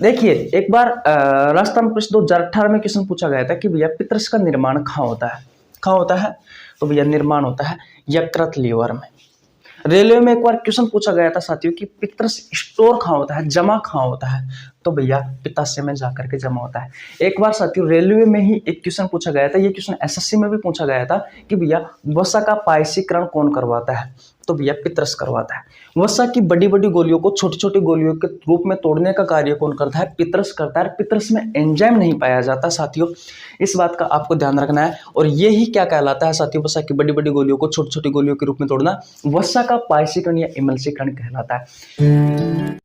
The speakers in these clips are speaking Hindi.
देखिए, एक बार राजस्थान प्रश्न 2018 में क्वेश्चन पूछा गया था कि भैया पितरस का निर्माण कहाँ होता है? कहाँ होता है? तो भैया निर्माण होता है यकृत लीवर में। रेलवे में एक बार क्वेश्चन पूछा गया था साथियों कि पितरस स्टोर कहाँ होता है, जमा कहाँ होता है? तो भैया पित्ताशय में जाकर के जमा होता है। एक बार साथियों रेलवे में ही एक क्वेश्चन पूछा गया था, ये क्वेश्चन एसएससी में भी पूछा गया था कि भैया वसा का पायसीकरण कौन करवाता है? तो भैया पितरस करवाता है। वसा की बड़ी बड़ी गोलियों को छोटी छोटी गोलियों के रूप में तोड़ने का कार्य कौन करता है? पितरस करता है। पितरस में एंजाइम नहीं पाया जाता साथियों, इस बात का आपको ध्यान रखना है। और ये ही क्या कहलाता है साथियों? वसा की बड़ी बड़ी गोलियों को छोटी छोटी गोलियों के रूप में तोड़ना वसा का पायसीकरण या इमल्सीकरण कहलाता है।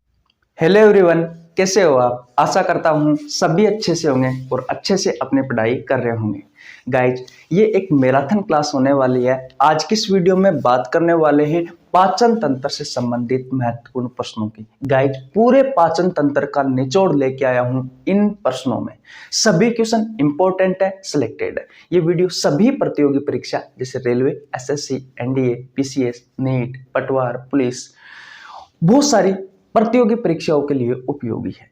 हेलो एवरीवन, कैसे हो आप? आशा करता हूँ सभी अच्छे से होंगे और अच्छे से अपनी पढ़ाई कर रहे होंगे। गाइज, ये एक मैराथन क्लास होने वाली है। आज की इस वीडियो में बात करने वाले हैं पाचन तंत्र से संबंधित महत्वपूर्ण प्रश्नों की। गाइज, पूरे पाचन तंत्र का निचोड़ लेके आया हूँ इन प्रश्नों में। सभी क्वेश्चन इंपॉर्टेंट है, सिलेक्टेड है। ये वीडियो सभी प्रतियोगी परीक्षा जैसे railway, SSC, NDA, PCS, NEET, पटवार, पुलिस, बहुत सारी प्रतियोगी परीक्षाओं के लिए उपयोगी है।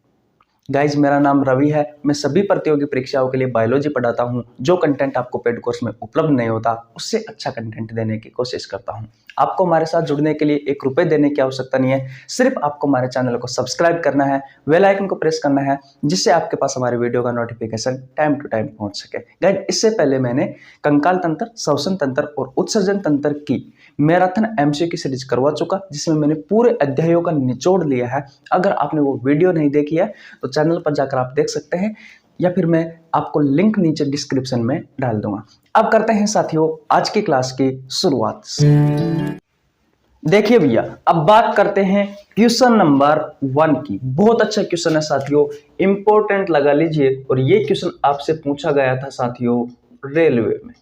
गाइज, मेरा नाम रवि है। मैं सभी प्रतियोगी परीक्षाओं के लिए बायोलॉजी पढ़ाता हूं। जो कंटेंट आपको पेड कोर्स में उपलब्ध नहीं होता उससे अच्छा कंटेंट देने की कोशिश करता हूं। आपको हमारे साथ जुड़ने के लिए ₹1 देने की आवश्यकता नहीं है। सिर्फ आपको हमारे चैनल को सब्सक्राइब करना है, बेल आइकन को प्रेस करना है, जिससे आपके पास हमारे वीडियो का नोटिफिकेशन टाइम टू टाइम पहुंच सके। गाइज, इससे पहले मैंने कंकाल तंत्र, श्वसन तंत्र और उत्सर्जन तंत्र की मैराथन एमसीक्यू की सीरीज करवा चुका, जिसमें मैंने पूरे अध्यायों का निचोड़ लिया है। अगर आपने वो वीडियो नहीं देखी है तो चैनल पर जाकर आप देख सकते हैं, या फिर मैं आपको लिंक नीचे डिस्क्रिप्शन में डाल दूंगा। अब करते हैं साथियों आज की क्लास की शुरुआत। देखिए भैया, अब बात करते हैं क्वेश्चन नंबर 1 की। बहुत अच्छा क्वेश्चन है साथियों, इंपॉर्टेंट लगा लीजिए। और ये क्वेश्चन आपसे पूछा गया था साथियों रेलवे में।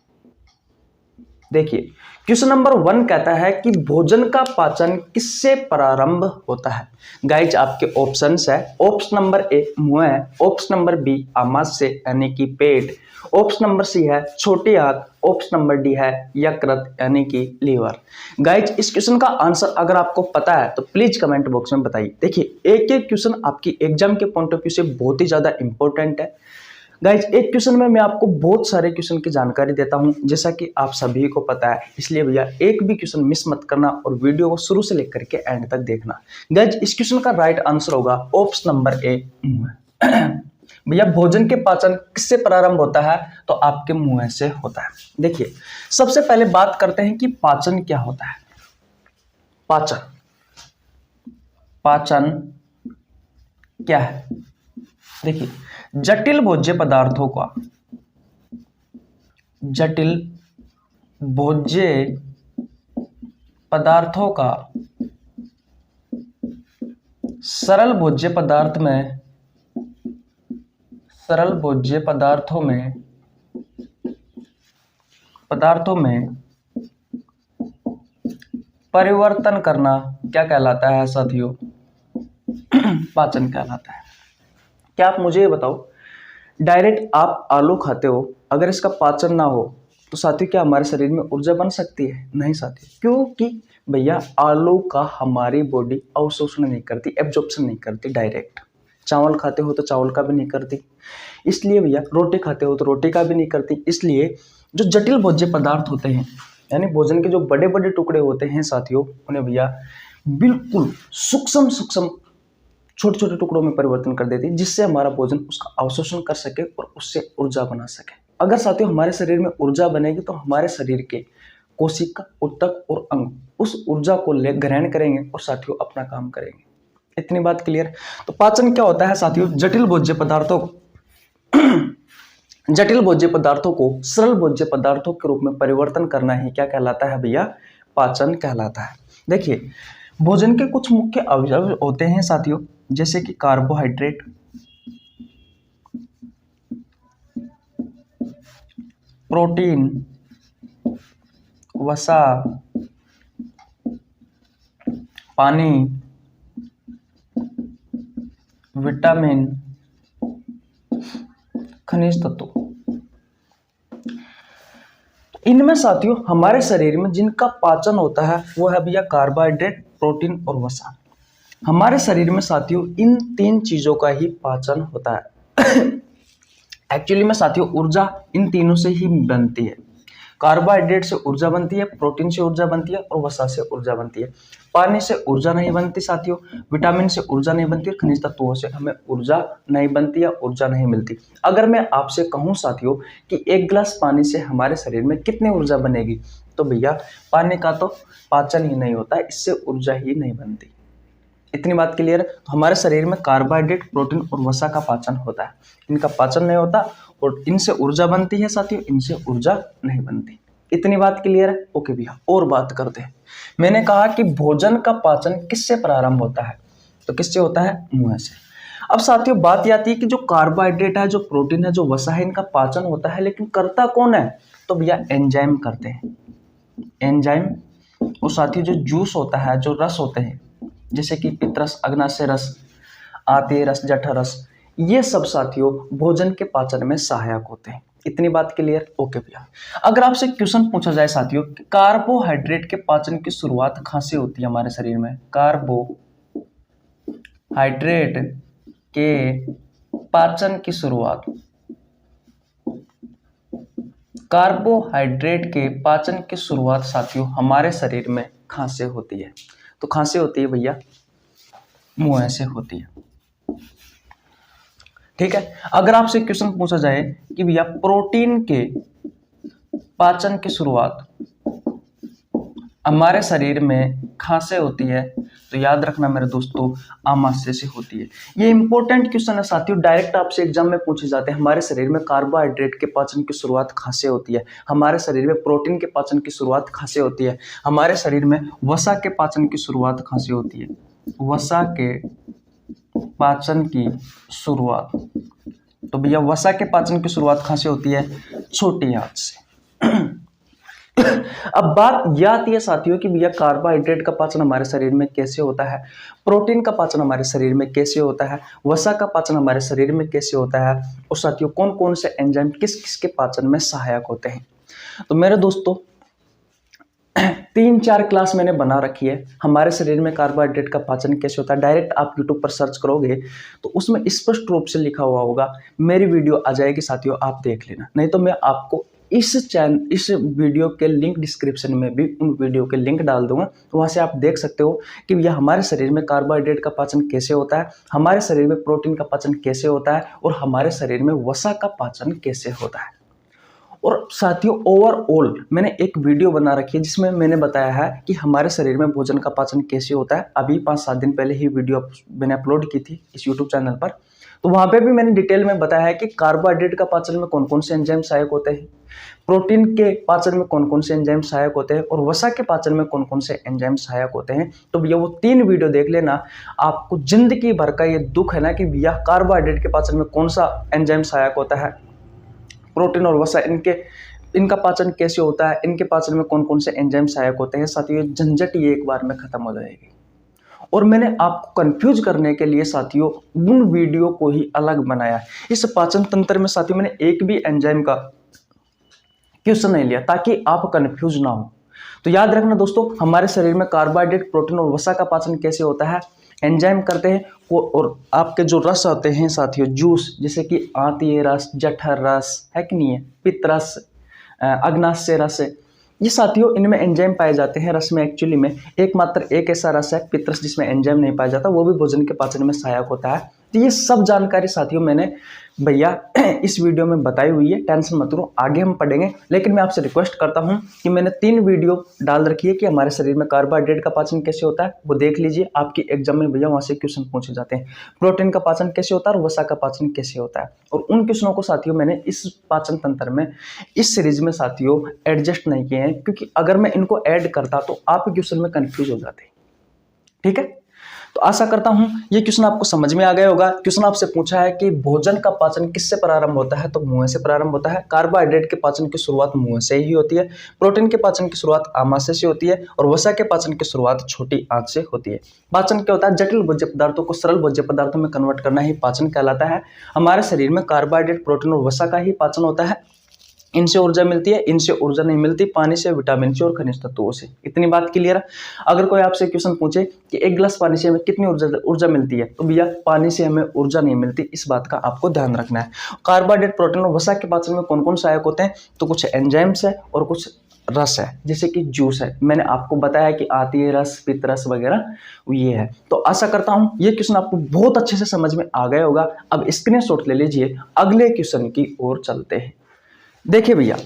देखिए, क्वेश्चन नंबर 1 कहता है कि भोजन का पाचन किससे प्रारंभ होता है? गाइज, आपके ऑप्शंस है। ऑप्शन नंबर ए मुंह है, ऑप्शन नंबर बी आमाशय से यानी कि पेट, ऑप्शन नंबर सी है छोटी आंत, ऑप्शन नंबर डी है यकृत यानी कि लीवर। गाइज, इस क्वेश्चन का आंसर अगर आपको पता है तो प्लीज कमेंट बॉक्स में बताइए। देखिए, एक एक क्वेश्चन आपकी एग्जाम के पॉइंट ऑफ व्यू से बहुत ही ज्यादा इंपॉर्टेंट है। गाइज, एक क्वेश्चन में मैं आपको बहुत सारे क्वेश्चन की जानकारी देता हूं, जैसा कि आप सभी को पता है। इसलिए भैया एक भी क्वेश्चन मिस मत करना और वीडियो को शुरू से लेकर के एंड तक देखना। गाइज, इस क्वेश्चन का राइट आंसर होगा ऑप्शन नंबर ए मुंह। भैया, भोजन के पाचन किससे प्रारंभ होता है? तो आपके मुंह से होता है। देखिए, सबसे पहले बात करते हैं कि पाचन क्या होता है। पाचन पाचन क्या है? देखिए, जटिल भोज्य पदार्थों का सरल भोज्य पदार्थों में परिवर्तन करना क्या कहलाता है साथियों? पाचन कहलाता है। क्या आप मुझे ये बताओ, डायरेक्ट आप आलू खाते हो, अगर इसका पाचन ना हो तो साथियों क्या हमारे शरीर में ऊर्जा बन सकती है? नहीं साथियों, क्योंकि भैया आलू का हमारी बॉडी अवशोषण नहीं करती, एब्जॉर्प्शन नहीं करती डायरेक्ट। चावल खाते हो तो चावल का भी नहीं करती, इसलिए भैया रोटी खाते हो तो रोटी का भी नहीं करती। इसलिए जो जटिल भोज्य पदार्थ होते हैं, यानी भोजन के जो बड़े बड़े टुकड़े होते हैं साथियों, उन्हें भैया बिल्कुल सूक्ष्म छोटे छोटे टुकड़ों में परिवर्तन कर देती है, जिससे हमारा भोजन उसका अवशोषण कर सके और उससे ऊर्जा बना सके। अगर साथियों हमारे शरीर में ऊर्जा बनेगी तो हमारे शरीर के कोशिका, ऊतक और अंग उस ऊर्जा को ले ग्रहण करेंगे और साथियों अपना काम करेंगे। इतनी बात क्लियर? तो पाचन क्या होता है साथियों? जटिल भोज्य पदार्थों को सरल भोज्य पदार्थों के रूप में परिवर्तन करना ही क्या कहलाता है भैया? पाचन कहलाता है। देखिए, भोजन के कुछ मुख्य अवयव होते हैं साथियों, जैसे कि कार्बोहाइड्रेट, प्रोटीन, वसा, पानी, विटामिन, खनिज तत्व। इनमें साथियों हमारे शरीर में जिनका पाचन होता है वो है भैया कार्बोहाइड्रेट, प्रोटीन और वसा। हमारे शरीर में साथियों इन 3 चीजों का ही पाचन होता है। एक्चुअली में साथियों ऊर्जा इन तीनों से ही बनती है। कार्बोहाइड्रेट से ऊर्जा बनती है, प्रोटीन से ऊर्जा बनती है और वसा से ऊर्जा बनती है। पानी से ऊर्जा नहीं बनती साथियों, विटामिन से ऊर्जा नहीं बनती, खनिज तत्वों से हमें ऊर्जा नहीं बनती या ऊर्जा नहीं मिलती। अगर मैं आपसे कहूं साथियों कि 1 गिलास पानी से हमारे शरीर में कितनी ऊर्जा बनेगी, तो भैया पानी का तो पाचन ही नहीं होता है, इससे ऊर्जा ही नहीं बनती। इतनी बात क्लियर है। तो हमारे शरीर में कार्बोहाइड्रेट, प्रोटीन और वसा का पाचन होता है, इनका पाचन नहीं होता और इनसे ऊर्जा बनती है साथियों, इनसे ऊर्जा नहीं बनती। इतनी बात क्लियर है। ओके भैया, और बात करते हैं। मैंने कहा कि भोजन का पाचन किससे प्रारंभ होता है, तो किससे होता है? मुंह से। अब साथियों बात आती है कि जो कार्बोहाइड्रेट है, जो प्रोटीन है, जो वसा है, इनका पाचन होता है, लेकिन करता कौन है? तो भैया एंजाइम करते हैं। एंजाइम और साथियों जो जूस होता है, जो रस होते हैं, जैसे कि पित्तरस, अग्नाशय रस, आते रस, जठर रस, ये सब साथियों भोजन के पाचन में सहायक होते हैं। इतनी बात क्लियर? ओके भैया। अगर आपसे क्वेश्चन पूछा जाए साथियों कि कार्बोहाइड्रेट के पाचन की शुरुआत कहाँ से होती है हमारे शरीर में? कार्बोहाइड्रेट के पाचन की शुरुआत, कार्बोहाइड्रेट के पाचन की शुरुआत साथियों हमारे शरीर में कहाँ से होती है? तो कहाँ से होती है भैया? मुंह से होती है। ठीक है। अगर आपसे क्वेश्चन पूछा जाए कि भैया प्रोटीन के पाचन की शुरुआत हमारे शरीर में कहाँ से होती है, तो याद रखना मेरे दोस्तों, आमाशय से होती है। ये इंपॉर्टेंट क्वेश्चन है साथियों, डायरेक्ट आपसे एग्जाम में पूछे जाते हैं। हमारे शरीर में कार्बोहाइड्रेट के पाचन की शुरुआत कहाँ से होती है, हमारे शरीर में प्रोटीन के पाचन की शुरुआत कहाँ से होती है, हमारे शरीर में वसा के पाचन की शुरुआत कहाँ से होती है? वसा के पाचन की शुरुआत, तो भैया वसा के पाचन की शुरुआत कहाँ से होती है? छोटी आंत से। अब बात यह आती है साथियों कि भैया कार्बोहाइड्रेट का पाचन हमारे शरीर में कैसे होता है, प्रोटीन का पाचन हमारे शरीर में कैसे होता है, वसा का पाचन हमारे शरीर में कैसे होता है, और साथियों कौन कौन से एंजाइम किस किस के पाचन में सहायक होते हैं। तो मेरे दोस्तों 3-4 क्लास मैंने बना रखी है, हमारे शरीर में कार्बोहाइड्रेट का पाचन कैसे होता है। डायरेक्ट आप यूट्यूब पर सर्च करोगे तो उसमें स्पष्ट रूप से लिखा हुआ होगा, मेरी वीडियो आ जाएगी साथियों, आप देख लेना। नहीं तो मैं आपको इस वीडियो के लिंक डिस्क्रिप्शन में भी उन वीडियो के लिंक डाल दूंगा, तो वहाँ से आप देख सकते हो कि यह हमारे शरीर में कार्बोहाइड्रेट का पाचन कैसे होता है, हमारे शरीर में प्रोटीन का पाचन कैसे होता है, और हमारे शरीर में वसा का पाचन कैसे होता है। और साथियों ओवरऑल मैंने एक वीडियो बना रखी है जिसमें मैंने बताया है कि हमारे शरीर में भोजन का पाचन कैसे होता है। अभी 5-7 दिन पहले ही वीडियो मैंने अपलोड की थी इस यूट्यूब चैनल पर, तो वहाँ पे भी मैंने डिटेल में बताया है कि कार्बोहाइड्रेट का पाचन में कौन कौन से एंजाइम सहायक होते हैं, प्रोटीन के पाचन में कौन कौन से एंजाइम सहायक होते हैं, और वसा के पाचन में कौन कौन से एंजाइम सहायक होते हैं। तो भैया वो 3 वीडियो देख लेना, आपको जिंदगी भर का ये दुख है ना कि भैया कार्बोहाइड्रेट के पाचन में कौन सा एंजाइम सहायक होता है, प्रोटीन और वसा इनका पाचन कैसे होता है, इनके पाचन में कौन कौन से एंजाइम सहायक होते हैं। साथियों झंझट ये एक बार में खत्म हो जाएगी। और मैंने आपको कंफ्यूज करने के लिए साथियों उन वीडियो को ही अलग बनाया है। इस पाचन तंत्र में साथियों मैंने एक भी एंजाइम का क्वेश्चन नहीं लिया ताकि आप कंफ्यूज ना हो। तो याद रखना दोस्तों, हमारे शरीर में कार्बोहाइड्रेट, प्रोटीन और वसा का पाचन कैसे होता है, एंजाइम करते हैं, और आपके जो रस आते हैं साथियों, जूस, जैसे कि आंतीय रस, जठर रस है कि नहीं है, पित्तरस, अग्नाशय रस, ये साथियों इनमें एंजाइम पाए जाते हैं। रस में एक्चुअली में एकमात्र एक ऐसा रस है पित्तरस जिसमें एंजाइम नहीं पाया जाता, वो भी भोजन के पाचन में सहायक होता है। तो ये सब जानकारी साथियों मैंने भैया इस वीडियो में बताई हुई है, टेंशन मत लो, आगे हम पढ़ेंगे। लेकिन मैं आपसे रिक्वेस्ट करता हूं कि मैंने 3 वीडियो डाल रखी है कि हमारे शरीर में कार्बोहाइड्रेट का पाचन कैसे होता है, वो देख लीजिए। आपकी एग्जाम में भैया वहां से क्वेश्चन पूछे जाते हैं, प्रोटीन का पाचन कैसे होता है और वसा का पाचन कैसे होता है। और उन क्वेश्चनों को साथियों मैंने इस पाचन तंत्र में, इस सीरीज में साथियों एडजस्ट नहीं किए हैं, क्योंकि अगर मैं इनको ऐड करता तो आप क्वेश्चन में कंफ्यूज हो जाते। ठीक है, तो आशा करता हूं ये क्वेश्चन आपको समझ में आ गया होगा। क्वेश्चन आपसे पूछा है कि भोजन का पाचन किससे प्रारंभ होता है, तो मुंह से प्रारंभ होता है। कार्बोहाइड्रेट के पाचन की शुरुआत मुंह से ही होती है, प्रोटीन के पाचन की शुरुआत आमाशय से होती है, और वसा के पाचन की शुरुआत छोटी आंत से होती है। पाचन क्या होता है? जटिल भोज्य पदार्थों को सरल भोज्य पदार्थों में कन्वर्ट करना ही पाचन कहलाता है। हमारे शरीर में कार्बोहाइड्रेट, प्रोटीन और वसा का ही पाचन होता है। इनसे ऊर्जा मिलती है, इनसे ऊर्जा नहीं मिलती, पानी से, विटामिन से और खनिज तत्वों से। इतनी बात क्लियर है। अगर कोई आपसे क्वेश्चन पूछे कि एक गिलास पानी से हमें कितनी ऊर्जा मिलती है, तो भैया पानी से हमें ऊर्जा नहीं मिलती, इस बात का आपको ध्यान रखना है। कार्बोहाइड्रेट, प्रोटीन और वसा के पाचन में कौन कौन सहायक होते हैं, तो कुछ एंजाइम्स है और कुछ रस है, जैसे कि जूस है, मैंने आपको बताया कि आती है रस, पित्त रस वगैरह ये है। तो आशा करता हूं ये क्वेश्चन आपको बहुत अच्छे से समझ में आ गया होगा। अब स्क्रीनशॉट ले लीजिए, अगले क्वेश्चन की ओर चलते हैं। देखिए भैया,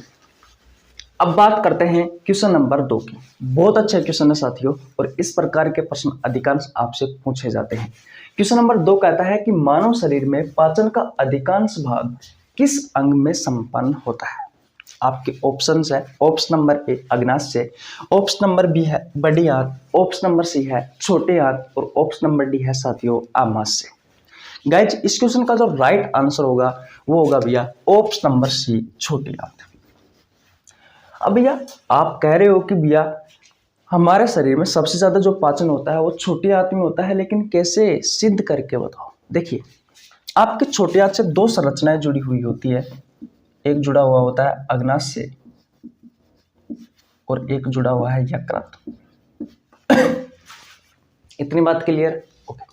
अब बात करते हैं क्वेश्चन नंबर 2 की। बहुत अच्छा क्वेश्चन है साथियों, और इस प्रकार के प्रश्न अधिकांश आपसे पूछे जाते हैं। क्वेश्चन नंबर 2 कहता है कि मानव शरीर में पाचन का अधिकांश भाग किस अंग में संपन्न होता है। आपके ऑप्शंस है, ऑप्शन नंबर ए अग्नाशय, ऑप्शन नंबर बी है बड़ी आंत, ऑप्शन नंबर सी है छोटे आंत और ऑप्शन नंबर डी है साथियों आमाशय। गाइज, इस क्वेश्चन का जो राइट आंसर होगा वो होगा भैया ऑप्शन नंबर सी छोटी आंत। अब भैया आप कह रहे हो कि भैया हमारे शरीर में सबसे ज्यादा जो पाचन होता है वो छोटी आंत में होता है, लेकिन कैसे, सिद्ध करके बताओ। देखिए, आपके छोटी आंत से 2 संरचनाएं जुड़ी हुई होती है, एक जुड़ा हुआ होता है अग्नाशय और एक जुड़ा हुआ है यकृत। इतनी बात क्लियर? ओके।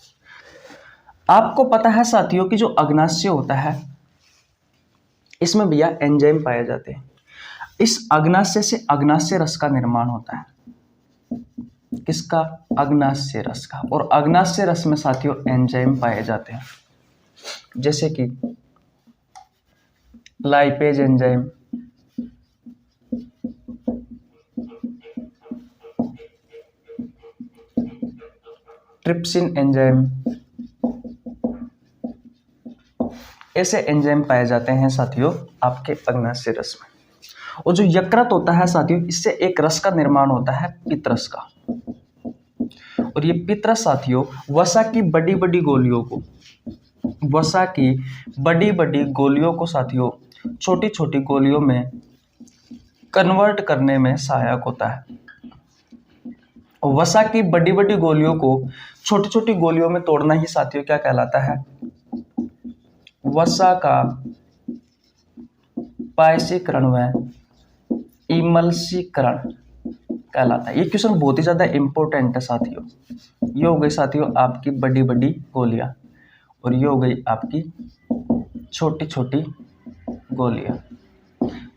आपको पता है साथियों कि जो अग्नाशय होता है इसमें भैया एंजाइम पाए जाते हैं। इस अग्नाशय से अग्नाशय रस का निर्माण होता है। किसका? अग्नाशय रस का। और अग्नाशय रस में साथियों एंजाइम पाए जाते हैं, जैसे कि लाइपेज एंजाइम, ट्रिप्सिन एंजाइम, ऐसे एंजाइम पाए जाते हैं साथियों आपके अग्नाशय रस में। और जो यकृत होता है साथियों, इससे एक रस का निर्माण होता है, पित्तरस का। और ये पित्तरस साथियों वसा की बड़ी बड़ी गोलियों को, वसा की बड़ी बड़ी गोलियों को साथियों छोटी छोटी गोलियों में कन्वर्ट करने में सहायक होता है। और वसा की बड़ी बड़ी गोलियों को छोटी छोटी गोलियों में तोड़ना ही साथियों क्या कहलाता है? वसा का पायसीकरण व इमल्सीकरण कहलाता है। ये क्वेश्चन बहुत ही ज्यादा इंपॉर्टेंट है साथियों। ये हो गई साथियों आपकी बड़ी बड़ी गोलियां और ये हो गई आपकी छोटी छोटी गोलियां।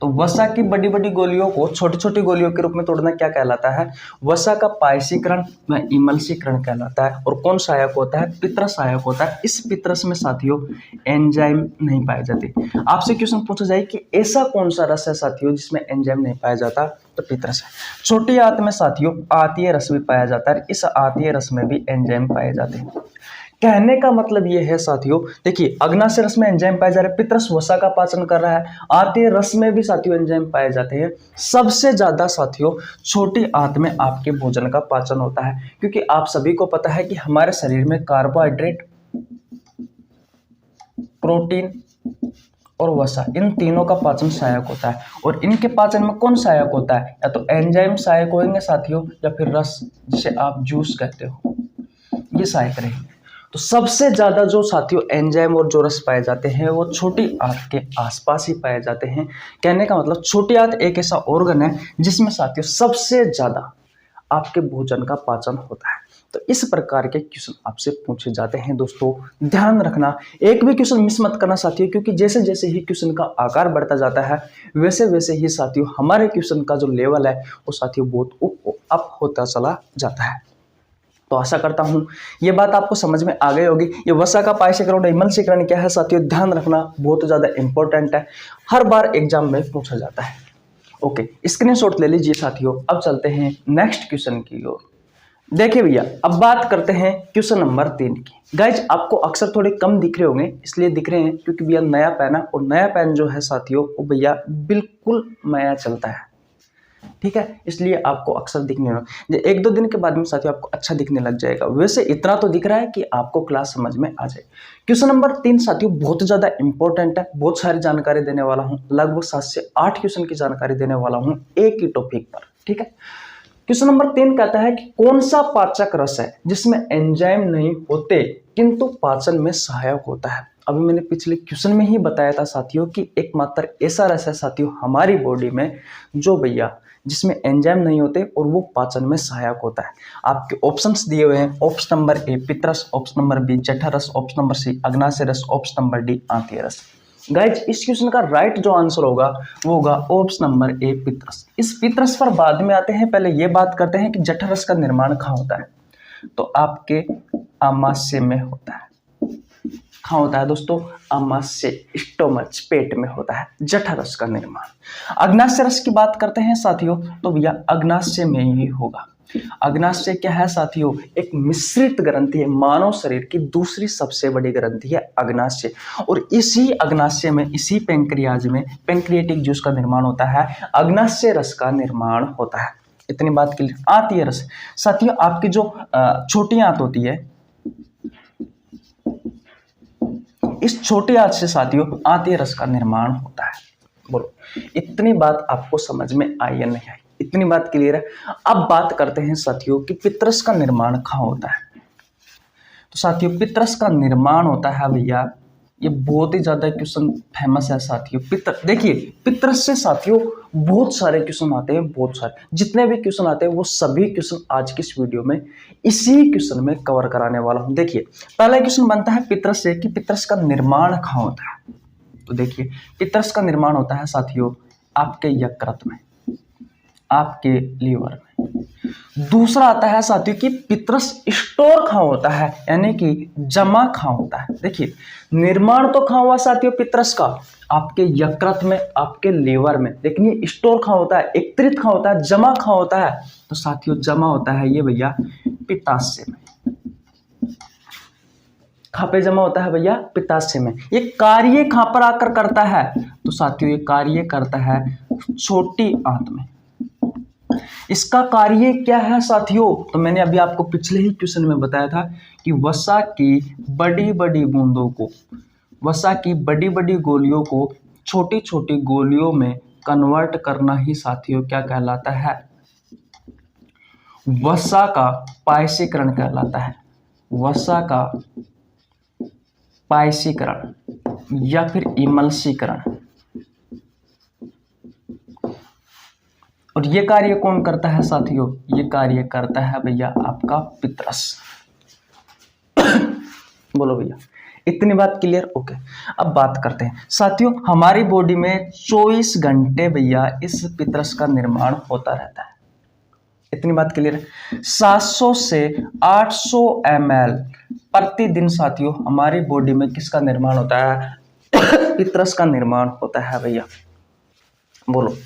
तो वसा की बड़ी बड़ी गोलियों को छोटी छोटी गोलियों के रूप में तोड़ना क्या कहलाता है? वसा का पायसीकरण व इमल्सीकरण कहलाता है। और कौन सहायक होता है? पित्तरस सहायक होता है। इस पित्तरस में साथियों एंजाइम नहीं पाए जाते। आपसे क्वेश्चन पूछा जाए कि ऐसा कौन सा रस है साथियों जिसमें एंजाइम नहीं पाया जाता, तो पित्तरस है। छोटी आंत में साथियों आंतीय रस भी पाया जाता है, इस आंतीय रस में भी एंजाइम पाए जाते हैं। कहने का मतलब ये है साथियों, देखिए अग्नाशय रस में एंजाइम पाए जा रहे हैं, पित्तरस वसा का पाचन कर रहा है, आंतीय रस में भी साथियों एंजाइम पाए जाते हैं। सबसे ज्यादा साथियों छोटी आंत में आपके भोजन का पाचन होता है, क्योंकि आप सभी को पता है कि हमारे शरीर में कार्बोहाइड्रेट, प्रोटीन और वसा, इन तीनों का पाचन सहायक होता है। और इनके पाचन में कौन सहायक होता है? या तो एंजाइम सहायक होंगे साथियों, या फिर रस जिसे आप जूस कहते हो, ये सहायक रहेंगे। तो सबसे ज्यादा जो साथियों एंजाइम और जो रस पाए जाते हैं वो छोटी आंत के आसपास ही पाए जाते हैं। कहने का मतलब छोटी आंत एक ऐसा ऑर्गन है जिसमें साथियों सबसे ज्यादा आपके भोजन का पाचन होता है। तो इस प्रकार के क्वेश्चन आपसे पूछे जाते हैं। दोस्तों ध्यान रखना, एक भी क्वेश्चन मिस मत करना साथियों, क्योंकि जैसे जैसे ही क्वेश्चन का आकार बढ़ता जाता है वैसे वैसे ही साथियों हमारे क्वेश्चन का जो लेवल है वो साथियों बहुत अप होता चला जाता है। तो आशा करता हूं ये बात आपको समझ में आ गई होगी। ये वसा का पायसीकरण और इमल्सीकरण क्या है साथियों, ध्यान रखना, बहुत ज्यादा इंपॉर्टेंट है, हर बार एग्जाम में पूछा जाता है। ओके, स्क्रीनशॉट ले लीजिए साथियों। अब चलते हैं नेक्स्ट क्वेश्चन की ओर। देखिए भैया, अब बात करते हैं क्वेश्चन नंबर 3 की। गाइज आपको अक्सर थोड़े कम दिख रहे होंगे, इसलिए दिख रहे हैं क्योंकि भैया नया पेन है, और नया पेन जो है साथियों वो भैया बिल्कुल नया चलता है, ठीक है, इसलिए आपको अक्सर दिखने लगे। 1-2 दिन के बाद में साथियों आपको अच्छा दिखने लग जाएगा। वैसे इतना तो दिख रहा है कि आपको क्लास समझ में आ जाए। क्वेश्चन नंबर 3 साथियों बहुत ज्यादा इंपॉर्टेंट है, बहुत सारी जानकारी देने वाला हूं, लगभग 7 से 8 क्वेश्चन की जानकारी देने वाला हूं एक ही टॉपिक पर, ठीक है। क्वेश्चन नंबर 3 कहता है कि कौन सा पाचक रस है जिसमें एंजाइम नहीं होते किंतु पाचन में सहायक होता है। अभी मैंने पिछले क्वेश्चन में ही बताया था साथियों कि एकमात्र ऐसा रस है साथियों हमारी बॉडी में जो भैया जिसमें एंजाइम नहीं होते और वो पाचन में सहायक होता है। आपके ऑप्शंस दिए हुए हैं, ऑप्शन नंबर ए पित्तरस, ऑप्शन नंबर बी जठरस, ऑप्शन नंबर सी अग्नाशय रस, ऑप्शन नंबर डी आंतीय रस। गाइज इस क्वेश्चन का राइट जो आंसर होगा वो होगा ऑप्शन नंबर ए पित्तरस। इस पित्तरस पर बाद में आते हैं, पहले ये बात करते हैं कि जठरस का निर्माण कहाँ होता है। तो आपके आमाशय में होता है। कहाँ होता है दोस्तों? आमाशय, स्टोमच, पेट में होता है जठरस का निर्माण। अग्नाशय रस की बात करते हैं साथियों तो भैया अग्नाशय में ही होगा। अग्नाशय क्या है साथियों? एक मिश्रित ग्रंथि है, मानव शरीर की दूसरी सबसे बड़ी ग्रंथि है अग्नाशय। और इसी अग्नाशय में, इसी पेंक्रियाज में पेंक्रियाटिक जूस का निर्माण होता है, अग्नाशय रस का निर्माण होता है। इतनी बात के लिए आंतीय रस साथियों आपकी जो छोटी आंत होती है, इस छोटी आंत से साथियों आंतीय रस का निर्माण होता है। बोलो इतनी बात आपको समझ में आई या नहीं आई? इतनी बात क्लियर है? अब बात करते हैं साथियों कि पित्तरस का निर्माण कहाँ होता है। तो साथियों पित्तरस का निर्माण होता है भैया, ये बहुत ही ज्यादा क्वेश्चन फेमस है साथियों। देखिए पित्तरस से साथियों बहुत सारे क्वेश्चन आते हैं, बहुत सारे, जितने भी क्वेश्चन आते हैं वो सभी क्वेश्चन आज की इस वीडियो में इसी क्वेश्चन में कवर कराने वाला हूं। देखिए पहला क्वेश्चन बनता है पित्तरस से कि पित्तरस का निर्माण कहाँ होता है। तो देखिए पित्तरस का निर्माण होता है साथियों आपके यकृत में, आपके लीवर में। दूसरा आता है साथियों कि पित्तरस स्टोर कहाँ होता है, यानी कि जमा कहाँ होता है। देखिए निर्माण तो कहाँ हुआ साथियों पित्तरस का? आपके यकृत में, आपके लीवर में, लेकिन ये स्टोर कहाँ होता है, एकत्रित कहाँ होता है, जमा कहाँ होता है? तो साथियों जमा होता है ये भैया पित्ताशय में। कहाँ पे जमा होता है भैया? पित्ताशय में। ये कार्य कहाँ पर आकर करता है? तो साथियों ये कार्य करता है छोटी आंत में। इसका कार्य क्या है साथियों? तो मैंने अभी आपको पिछले ही क्वेश्चन में बताया था कि वसा की बड़ी बड़ी बूंदों को, वसा की बड़ी बड़ी गोलियों को छोटी छोटी गोलियों में कन्वर्ट करना ही साथियों क्या कहलाता है? वसा का पायसीकरण कहलाता है। वसा का पायसीकरण या फिर इमल्सीकरण। और ये कार्य कौन करता है साथियों? ये कार्य करता है भैया आपका पित्तरस। बोलो भैया इतनी बात क्लियर? ओके अब बात करते हैं साथियों हमारी बॉडी में 24 घंटे भैया इस पित्तरस का निर्माण होता रहता है। इतनी बात क्लियर है? 700 से 800 ml प्रतिदिन साथियों हमारी बॉडी में किसका निर्माण होता है? पित्तरस का निर्माण होता है भैया। बोलो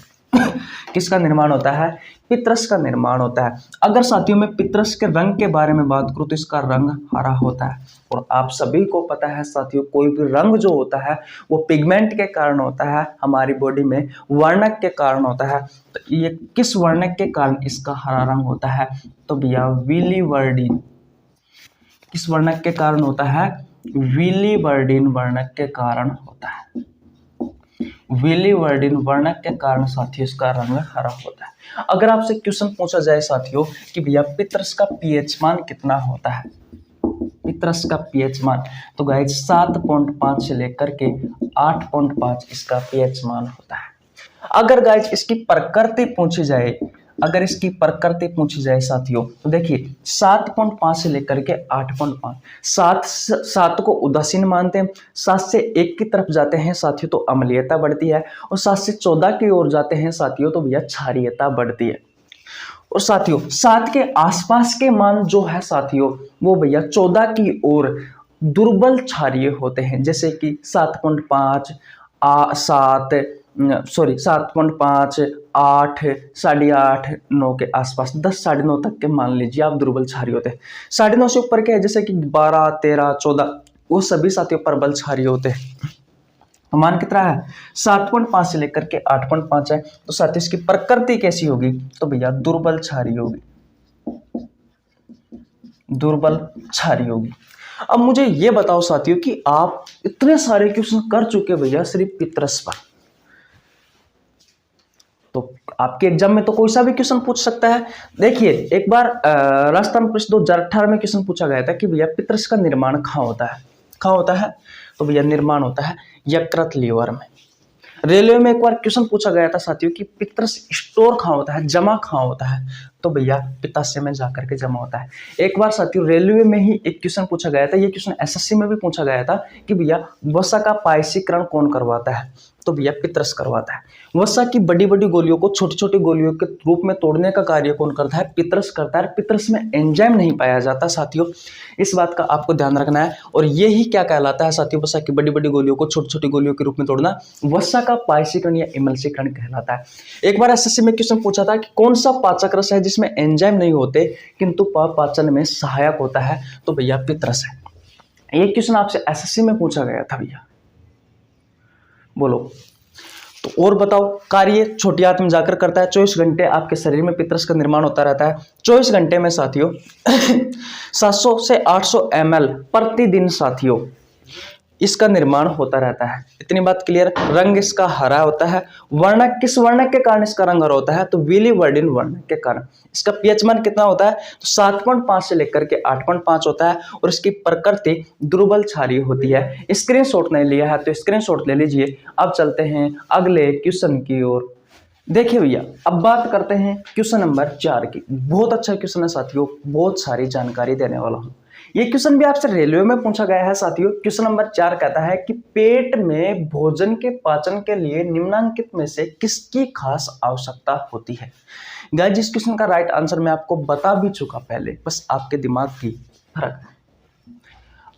किसका निर्माण होता है? पित्तरस का निर्माण होता है। अगर साथियों में पित्तरस के रंग के बारे में बात करूं तो इसका रंग हरा होता है। और आप सभी को पता है साथियों कोई भी रंग जो होता है वो पिगमेंट के कारण होता है, हमारी बॉडी में वर्णक के कारण होता है। तो ये किस वर्णक के कारण इसका हरा रंग होता है? तो भैया विलिवर्डिन। किस वर्णक के कारण होता है? विलिवर्डिन वर्णक के कारण होता है। विलिवर्डिन वर्णक के कारण साथियों इसका रंग हरा होता है। अगर आपसे क्वेश्चन पूछा जाए साथियों कि भैया पित्तरस का पीएच मान कितना होता है, पित्तरस का पीएच मान, तो गाइस 7.5 से लेकर के 8.5 इसका पीएच मान होता है। अगर गाइस इसकी प्रकृति पूछी जाए, अगर इसकी प्रकृति पूछी जाए साथियों तो देखिए 7.5 से लेकर के 8.5, 7 को उदासीन मानते हैं, 7 से 1 की तरफ जाते हैं साथियों तो अम्लीयता बढ़ती है, और 7 से 14 की ओर जाते हैं साथियों तो भैया क्षारीयता बढ़ती है। और साथियों 7 के आसपास के मान जो है साथियों वो भैया 14 की ओर दुर्बल क्षारीय होते हैं, जैसे कि 7.5, 7.5, 8, 8.5, 9 के आसपास, 10, 9.5 तक के मान लीजिए आप दुर्बल क्षारीय होते हैं। 9.5 से ऊपर के है जैसे कि 12, 13, 14 वो सभी साथियों प्रबल क्षारीय होते हैं। मान कितना है? 7.5 से लेकर के 8.5 है। तो साथियों इसकी प्रकृति कैसी होगी? तो भैया दुर्बल क्षारीय होगी, दुर्बल क्षारीय होगी। अब मुझे ये बताओ साथियों कि आप इतने सारे क्वेश्चन कर चुके भैया सिर्फ पित्तरस पर, तो आपके एग्जाम में तो कोई सा भी क्वेश्चन पूछ सकता है। देखिए एक बार राजस्थान प्रश्न 2018 में क्वेश्चन पूछा गया था कि भैया पित्तरस का निर्माण कहाँ होता है, कहाँ होता है? तो भैया निर्माण होता है यकृत लीवर में। रेलवे में एक बार क्वेश्चन पूछा गया था साथियों कि पित्रस स्टोर कहाँ होता है, जमा कहाँ होता है, तो भैया पित्ताशय में जाकर के जमा होता है। एक बार साथियों रेलवे में ही एक क्वेश्चन पूछा गया था, ये क्वेश्चन एसएससी में भी पूछा गया था कि भैया वसा का पायसीकरण कौन करवाता है, तो भैया पित्रस करवाता है। वसा की बड़ी बड़ी गोलियों को छोटी छोटी गोलियों के रूप में तोड़ने का कार्य कौन करता है, पित्रस करता है। पित्रस में एंजाइम नहीं पाया जाता साथियों, इस बात का आपको ध्यान रखना है। और ये ही क्या कहलाता है साथियों, वसा की बड़ी बड़ी गोलियों को छोटी छोटी गोलियों के रूप में तोड़ना वसा का पायसीकरण या इमल्सीकरण कहलाता है। एक बार एसएससी में क्वेश्चन पूछा था कि कौन सा पाचक रस है जिसमें एंजाइम नहीं होते किंतु पाचन में सहायक होता है, तो भैया पित्रस है। ये क्वेश्चन आपसे एसएससी में पूछा गया था भैया, बोलो। तो और बताओ, कार्य छोटी आंत में जाकर करता है। 24 घंटे आपके शरीर में पित्रस का निर्माण होता रहता है। 24 घंटे में साथियों 700 से 800 ml प्रतिदिन साथियों इसका निर्माण होता रहता है। इतनी बात क्लियर। रंग इसका हरा होता है। वर्ण किस वर्ण के कारण इसका रंग हरा होता है, तो विलिवर्डिन वर्ण के कारण। इसका पीएच मान कितना होता है, तो 7.5 से लेकर के 8.5 होता है और इसकी प्रकृति दुर्बल क्षारीय होती है। स्क्रीनशॉट नहीं लिया है तो स्क्रीनशॉट ले लीजिए। अब चलते हैं अगले क्वेश्चन की ओर। देखिए भैया, अब बात करते हैं क्वेश्चन नंबर 4 की। बहुत अच्छा क्वेश्चन है साथियों, बहुत सारी जानकारी देने वाला हूं। ये क्वेश्चन भी आपसे रेलवे में पूछा गया है साथियों। क्वेश्चन नंबर 4 कहता है कि पेट में भोजन के पाचन के लिए निम्नलिखित में से किसकी खास आवश्यकता होती है। गाइस, इस क्वेश्चन का राइट आंसर मैं आपको बता भी चुका पहले, बस आपके दिमाग की फर्क है,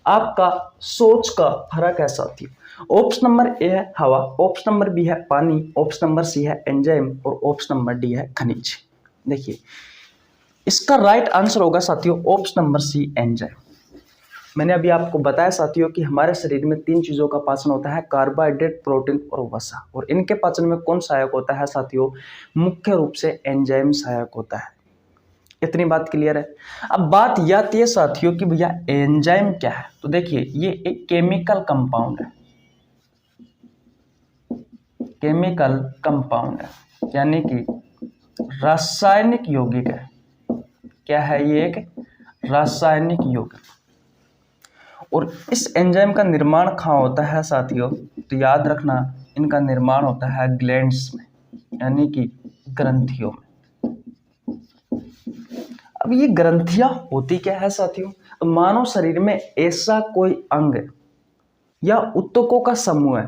आपका सोच का फर्क है साथियों। ऑप्शन नंबर ए है हवा, ऑप्शन नंबर बी है पानी, ऑप्शन नंबर सी है एंजाइम और ऑप्शन नंबर डी है खनिज। देखिए, इसका राइट आंसर होगा साथियों ऑप्शन नंबर सी एंजाइम। मैंने अभी आपको बताया साथियों कि हमारे शरीर में 3 चीजों का पाचन होता है, कार्बोहाइड्रेट, प्रोटीन और वसा। और इनके पाचन में कौन सहायक होता है साथियों, मुख्य रूप से एंजाइम सहायक होता है। इतनी बात क्लियर है। अब बात यह आती है साथियों कि भैया एंजाइम क्या है। तो देखिए, ये एक केमिकल कंपाउंड है, केमिकल कंपाउंड है, यानी कि रासायनिक यौगिक है। क्या है ये, एक रासायनिक यौगिक। और इस एंजाइम का निर्माण कहाँ होता है साथियों, तो याद रखना इनका निर्माण होता है ग्लैंड्स में, यानी कि ग्रंथियों में। अब ये ग्रंथियां होती क्या है साथियों, तो मानव शरीर में ऐसा कोई अंग या ऊतकों का समूह है।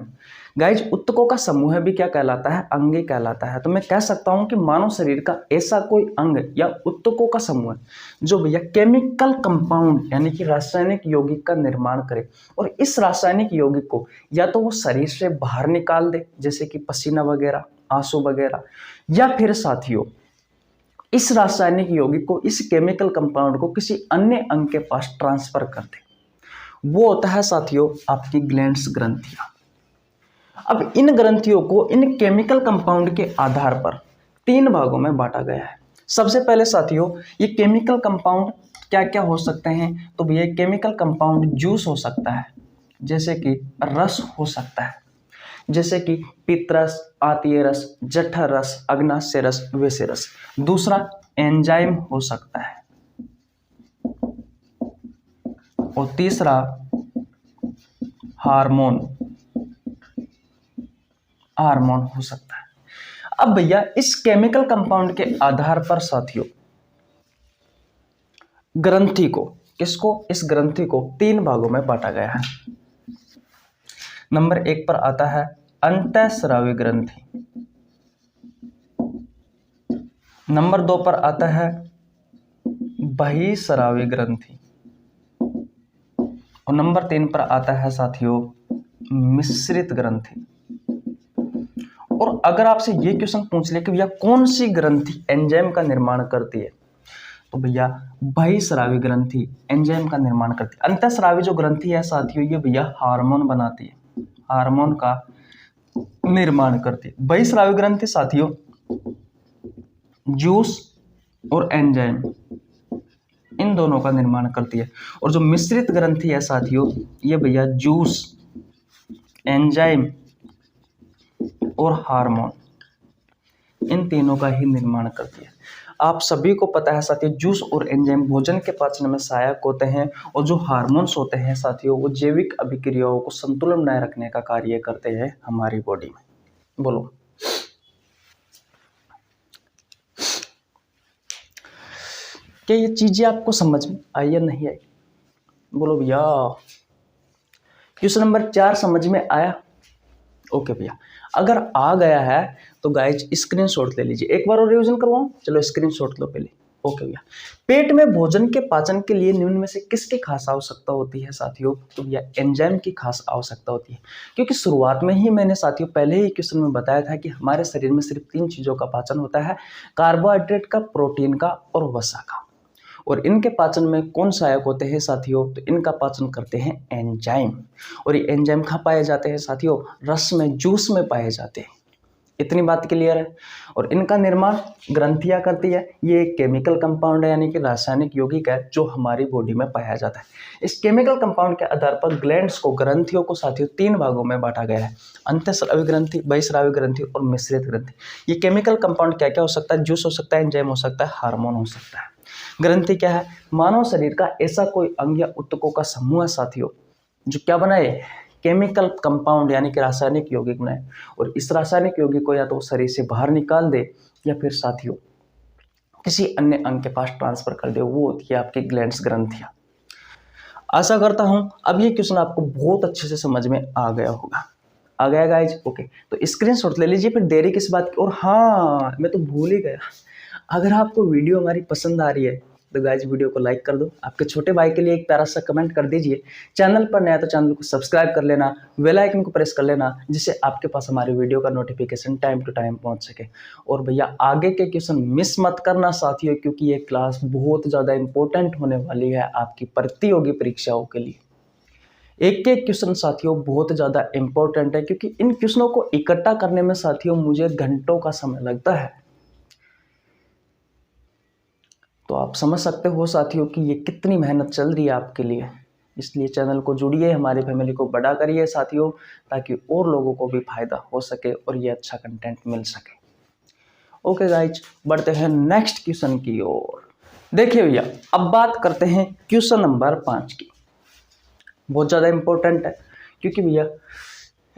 गाइज, ऊतकों का समूह भी क्या कहलाता है, अंग कहलाता है। तो मैं कह सकता हूं कि मानव शरीर का ऐसा कोई अंग या ऊतकों का समूह है जो भैया केमिकल कंपाउंड यानी कि रासायनिक यौगिक का निर्माण करे। और इस रासायनिक यौगिक को या तो वो शरीर से बाहर निकाल दे, जैसे कि पसीना वगैरह, आंसू वगैरह, या फिर साथियों इस रासायनिक यौगिक को, इस केमिकल कंपाउंड को किसी अन्य अंग के पास ट्रांसफर कर दे। वो होता है साथियों आपकी ग्लैंड्स, ग्रंथियां। अब इन ग्रंथियों को इन केमिकल कंपाउंड के आधार पर 3 भागों में बांटा गया है। सबसे पहले साथियों, ये केमिकल कंपाउंड क्या क्या हो सकते हैं, तो भैया केमिकल कंपाउंड जूस हो सकता है, जैसे कि रस हो सकता है, जैसे कि पित्तरस, आतीय रस, जठर रस, अग्नाशय रस, वेस्य रस। दूसरा एंजाइम हो सकता है और तीसरा हार्मोन हो सकता है। अब भैया इस केमिकल कंपाउंड के आधार पर साथियों ग्रंथि को, किसको, इस ग्रंथि को 3 भागों में बांटा गया है। नंबर 1 पर आता है अंतःस्रावी ग्रंथि, नंबर 2 पर आता है बहिःस्रावी ग्रंथि और नंबर 3 पर आता है साथियों मिश्रित ग्रंथि। और अगर आपसे ये क्वेश्चन पूछ ले कि भैया कौन सी ग्रंथि एंजाइम का निर्माण करती है, तो भैया बहिःस्रावी ग्रंथि एंजाइम का निर्माण करती है। अंतःस्रावी जो ग्रंथि है साथियों, ये भैया हार्मोन बनाती है, हार्मोन का निर्माण करती है। बहिःस्रावी ग्रंथि साथियों जूस और एंजाइम इन दोनों का निर्माण करती है। और जो मिश्रित ग्रंथि है साथियों, ये भैया जूस, एंजाइम और हार्मोन इन तीनों का ही निर्माण करती है। आप सभी को पता है साथियों, जूस और एंजाइम भोजन के पाचन में सहायक होते हैं, और जो हार्मोन्स होते हैं साथियों, वो जैविक अभिक्रियाओं को संतुलन बनाए रखने का कार्य करते हैं हमारी बॉडी में। बोलो, क्या ये चीजें आपको समझ में आई या नहीं आई? बोलो भैया। क्वेश्चन नंबर 4 समझ में आया? ओके भैया, अगर आ गया है तो गाइज स्क्रीनशॉट ले लीजिए। एक बार और रिवीजन करवाऊं? चलो स्क्रीनशॉट लो पहले। ओके भैया, पेट में भोजन के पाचन के लिए निम्न में से किसकी खास आवश्यकता होती है साथियों? तो भैया एंजाइम की खास आवश्यकता होती है, क्योंकि शुरुआत में ही मैंने साथियों पहले ही क्वेश्चन में बताया था कि हमारे शरीर में सिर्फ 3 चीजों का पाचन होता है, कार्बोहाइड्रेट का, प्रोटीन का और वसा का। और इनके पाचन में कौन सहायक होते हैं साथियों? तो इनका पाचन करते हैं एंजाइम। और ये एंजाइम कहाँ पाए जाते हैं साथियों? रस में, जूस में पाए जाते हैं। इतनी बात क्लियर है। और इनका निर्माण ग्रंथियां करती है। ये एक केमिकल कंपाउंड है, यानी कि रासायनिक यौगिक है, जो हमारी बॉडी में पाया जाता है। इस केमिकल कंपाउंड के आधार पर ग्लैंड्स को, ग्रंथियों को साथियों 3 भागों में बांटा गया है, अंतःस्रावी ग्रंथि, बहिस्रावी ग्रंथि और मिश्रित ग्रंथि। ये केमिकल कंपाउंड क्या क्या हो सकता है? जूस हो सकता है, एंजाइम हो सकता है, हार्मोन हो सकता है। ग्रंथि क्या है? मानव शरीर का ऐसा कोई अंग या ऊतकों का समूह है साथियों, जो क्या बनाए? केमिकल कंपाउंड यानी कि रासायनिक यौगिक बनाए, और इस रासायनिक यौगिक को या तो शरीर से बाहर निकाल दे या फिर साथियों किसी अन्य अंग के पास ट्रांसफर कर दे। वो होती है आपकी ग्लैंड्स, ग्रंथियां। आशा करता हूं अब ये क्वेश्चन आपको बहुत अच्छे से समझ में आ गया होगा। आ गया गाइज? ओके, तो स्क्रीनशॉट ले लीजिए, फिर देरी किस बात की। और हाँ, मैं तो भूल ही गया, अगर आपको वीडियो हमारी पसंद आ रही है तो गाइज वीडियो को लाइक कर दो। आपके छोटे भाई के लिए एक प्यारा सा कमेंट कर दीजिए। चैनल पर नया तो चैनल को सब्सक्राइब कर लेना, बेल आइकन को प्रेस कर लेना, जिससे आपके पास हमारी वीडियो का नोटिफिकेशन टाइम टू टाइम पहुंच सके। और भैया आगे के क्वेश्चन मिस मत करना साथियों, क्योंकि ये क्लास बहुत ज़्यादा इंपॉर्टेंट होने वाली है आपकी प्रतियोगी परीक्षाओं के लिए। एक एक क्वेश्चन साथियों बहुत ज़्यादा इंपॉर्टेंट है, क्योंकि इन क्वेश्चनों को इकट्ठा करने में साथियों मुझे घंटों का समय लगता है। तो आप समझ सकते हो साथियों कि ये कितनी मेहनत चल रही है आपके लिए। इसलिए चैनल को जुड़िए, हमारी फैमिली को बड़ा करिए साथियों, ताकि और लोगों को भी फायदा हो सके और ये अच्छा कंटेंट मिल सके। ओके गाइज, बढ़ते हैं नेक्स्ट क्वेश्चन की ओर। देखिए भैया, अब बात करते हैं क्वेश्चन नंबर 5 की। बहुत ज़्यादा इंपॉर्टेंट है, क्योंकि भैया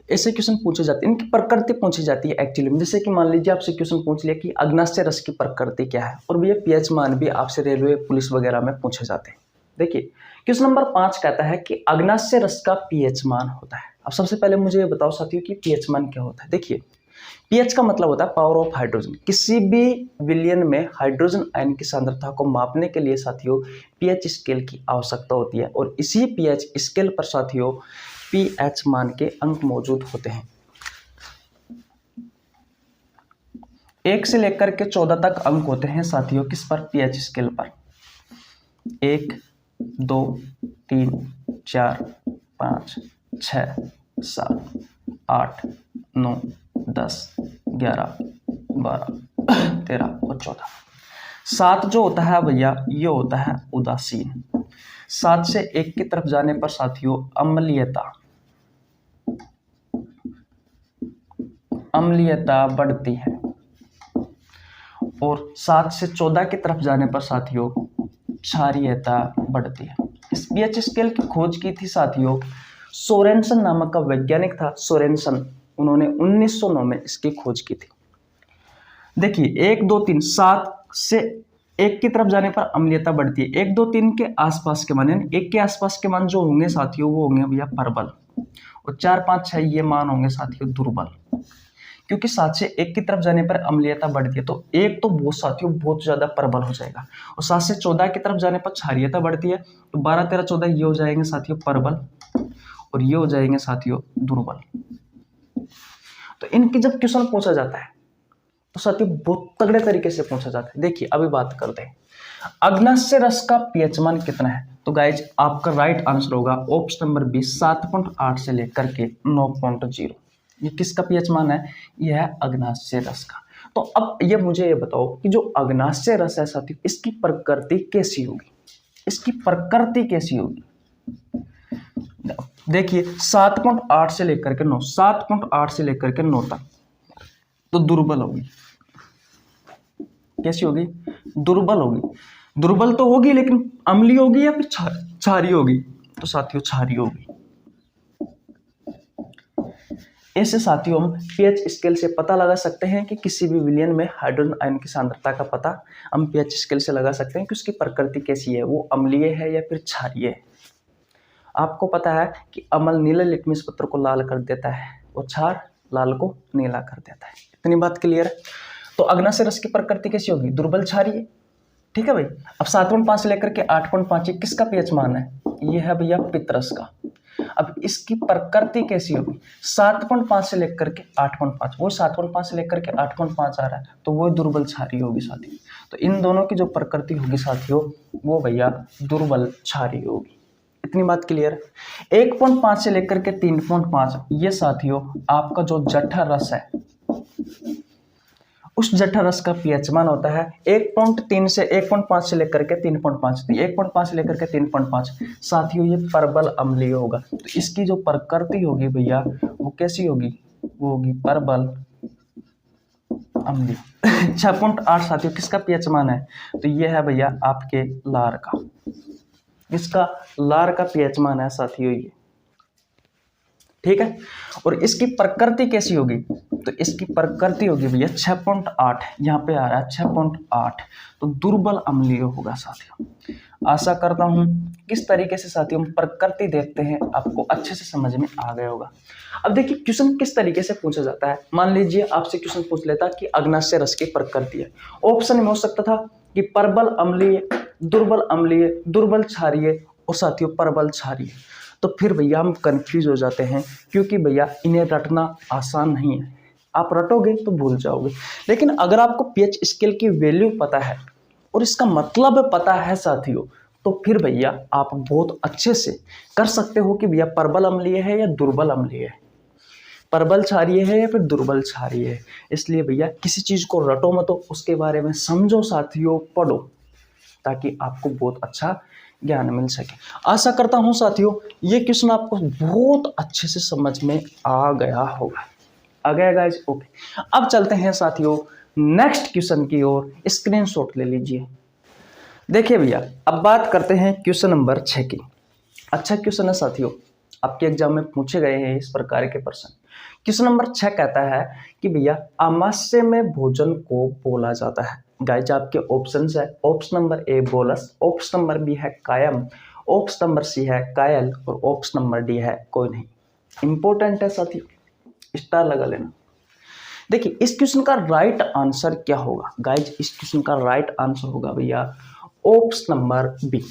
ऐसे क्वेश्चन पूछे जाते हैं, इनकी प्रकृति पूछी जाती है एक्चुअली में। जैसे कि मान लीजिए आपसे क्वेश्चन पूछ लिया कि अग्नाशय रस की प्रकृति क्या है, और भैया पीएच मान भी आपसे रेलवे, पुलिस वगैरह में पूछे जाते हैं। देखिए क्वेश्चन नंबर 5 कहता है कि अग्नाशय रस का पीएच मान होता है। अब सबसे पहले मुझे ये बताओ साथियों कि पीएच मान क्या होता है। देखिए पीएच का मतलब होता है पावर ऑफ हाइड्रोजन। किसी भी विलयन में हाइड्रोजन आयन की सांद्रता को मापने के लिए साथियों पीएच स्केल की आवश्यकता होती है, और इसी पीएच स्केल पर साथियों पीएच मान के अंक मौजूद होते हैं। 1 से लेकर के 14 तक अंक होते हैं साथियों किस पर? पीएच स्केल पर। 1, 2, 3, 4, 5, 6, 7, 8, 9, 10, 11, 12, 13 और 14। 7 जो होता है भैया, ये होता है उदासीन। 7 से 1 की तरफ जाने पर साथियों अम्लीयता बढ़ती है, और 7 से 14 की तरफ जाने पर साथियों क्षारीयता बढ़ती है। इस पीएच स्केल की खोज की थी साथियों सोरेनसन नामक का वैज्ञानिक था। सोरेनसन, उन्होंने 1909 में इसकी खोज की थी। देखिए 1, 2, 3, 7 से 1 की तरफ जाने पर अम्लीयता बढ़ती है। 1, 2, 3 के आसपास के मान, यानी 1 के आसपास के मान जो होंगे साथियों वो होंगे भैया प्रबल, और 4, 5, 6 ये मान होंगे साथियों दुर्बल। क्योंकि 7 से 1 की तरफ जाने पर अम्लीयता बढ़ती है, तो 1 तो बहुत साथियों बहुत ज्यादा प्रबल हो जाएगा, और 7 से 14 की तरफ जाने पर क्षारीयता बढ़ती है, तो 12, 13, 14 ये हो जाएंगे साथियों प्रबल, और ये हो जाएंगे साथियों दुर्बल। तो इनकी जब क्वेश्चन पूछा जाता है तो साथियों बहुत तगड़े तरीके से पूछा जाता है। देखिए अभी बात करते हैं अग्नाशय रस का पीएच मान कितना है। तो गाइज आपका राइट आंसर होगा ऑप्शन नंबर 20, 7.8 से लेकर के 9.0। ये किसका पीएच मान है? यह है अग्नाशय रस का। तो अब ये मुझे ये बताओ कि जो अग्नाशय रस है साथियों इसकी प्रकृति कैसी होगी? इसकी प्रकृति कैसी होगी? देखिए 7.8 से लेकर के 9, 7.8 से लेकर के 9 तक तो दुर्बल होगी। कैसी होगी, दुर्बल होगी। दुर्बल तो होगी लेकिन अम्लीय होगी या फिर क्षारीय होगी, तो साथियों क्षारीय होगी। ऐसे साथियों हम पीएच स्केल से पता लगा सकते हैं कि किसी भी विलयन में हाइड्रोजन आयन की सांद्रता का पता हम पीएच स्केल से लगा सकते हैं कि उसकी प्रकृति कैसी है, वो अम्लीय है या फिर क्षारीय है। आपको पता है कि अम्ल नीले लिटमस पत्र को लाल कर देता है और क्षार लाल को नीला कर देता है। इतनी बात क्लियर है। तो अग्नाशय रस की प्रकृति कैसी होगी, दुर्बल क्षारीय। ठीक है भाई। अब 7.5 से लेकर के 8.5 किसका पीएच मान है, ये है भैया पित्तरस का। अब इसकी प्रकृति कैसी होगी, 7.5 से लेकर के 8.5, वो 7.5 से लेकर के 8.5 आ रहा है, तो वो दुर्बल क्षारीय होगी साथियों। तो इन दोनों की जो प्रकृति होगी साथियों, वो भैया दुर्बल क्षारीय होगी। इतनी बात क्लियर है। 1.5 से लेकर के 3.5 ये साथियों आपका जो जठर रस है, उस जठर रस का पीएच मान होता है 1.3 से 1.5 से लेकर के 3.5, 1.5 से लेकर के 3.5 साथियों ये प्रबल अम्लीय होगा। तो इसकी जो प्रकृति होगी भैया वो कैसी होगी, वो होगी प्रबल अम्लीय। 6.8 साथियों किसका पीएच मान है, तो ये है भैया आपके लार का। इसका लार का पीएच मान है साथियों ये। ठीक है। और इसकी प्रकृति कैसी होगी, तो इसकी प्रकृति होगी भैया 6.8, यहाँ पे आ रहा है 6.8, तो दुर्बल अम्लीय होगा साथियों। आशा करता हूं किस तरीके से साथियों हम प्रकृति देखते हैं आपको अच्छे से समझ में आ गया होगा। अब देखिए क्वेश्चन किस तरीके से पूछा जाता है। मान लीजिए आपसे क्वेश्चन पूछ लेता कि अग्नाशय रस की प्रकृति है, ऑप्शन में हो सकता था कि प्रबल अम्लीय, दुर्बल अम्लीय, दुर्बल क्षारीय और साथियों प्रबल क्षारीय। तो फिर भैया हम कंफ्यूज हो जाते हैं, क्योंकि भैया इन्हें रटना आसान नहीं है। आप रटोगे तो भूल जाओगे। लेकिन अगर आपको पीएच स्केल की वैल्यू पता है और इसका मतलब पता है साथियों, तो फिर भैया आप बहुत अच्छे से कर सकते हो कि भैया प्रबल अम्लीय है या दुर्बल अम्लीय है, प्रबल क्षारीय है या फिर दुर्बल क्षारीय है। इसलिए भैया किसी चीज को रटो मत, उसके बारे में समझो साथियों, पढ़ो, ताकि आपको बहुत अच्छा ज्ञान मिल सके। आशा करता हूं साथियों ये क्वेश्चन आपको बहुत अच्छे से समझ में आ गया होगा। आ गया गाइस? ओके। अब चलते हैं साथियों नेक्स्ट क्वेश्चन की ओर। स्क्रीनशॉट ले लीजिए। देखिए भैया अब बात करते हैं क्वेश्चन नंबर 6 की। अच्छा क्वेश्चन है साथियों, आपके एग्जाम में पूछे गए हैं इस प्रकार के प्रश्न। क्वेश्चन नंबर 6 कहता है कि भैया आमाशय में भोजन को बोला जाता है। गाइस आपके ऑप्शंस है, ऑप्शन नंबर ए बोलस, ऑप्शन नंबर बी है कायम, ऑप्शन नंबर सी है कायल और ऑप्शन नंबर डी है कोई नहीं। इंपॉर्टेंट है साथियों, स्टार लगा लेना। देखिए इस क्वेश्चन का राइट आंसर क्या होगा गाइज, इस क्वेश्चन का राइट आंसर होगा भैया ऑप्शन नंबर बी।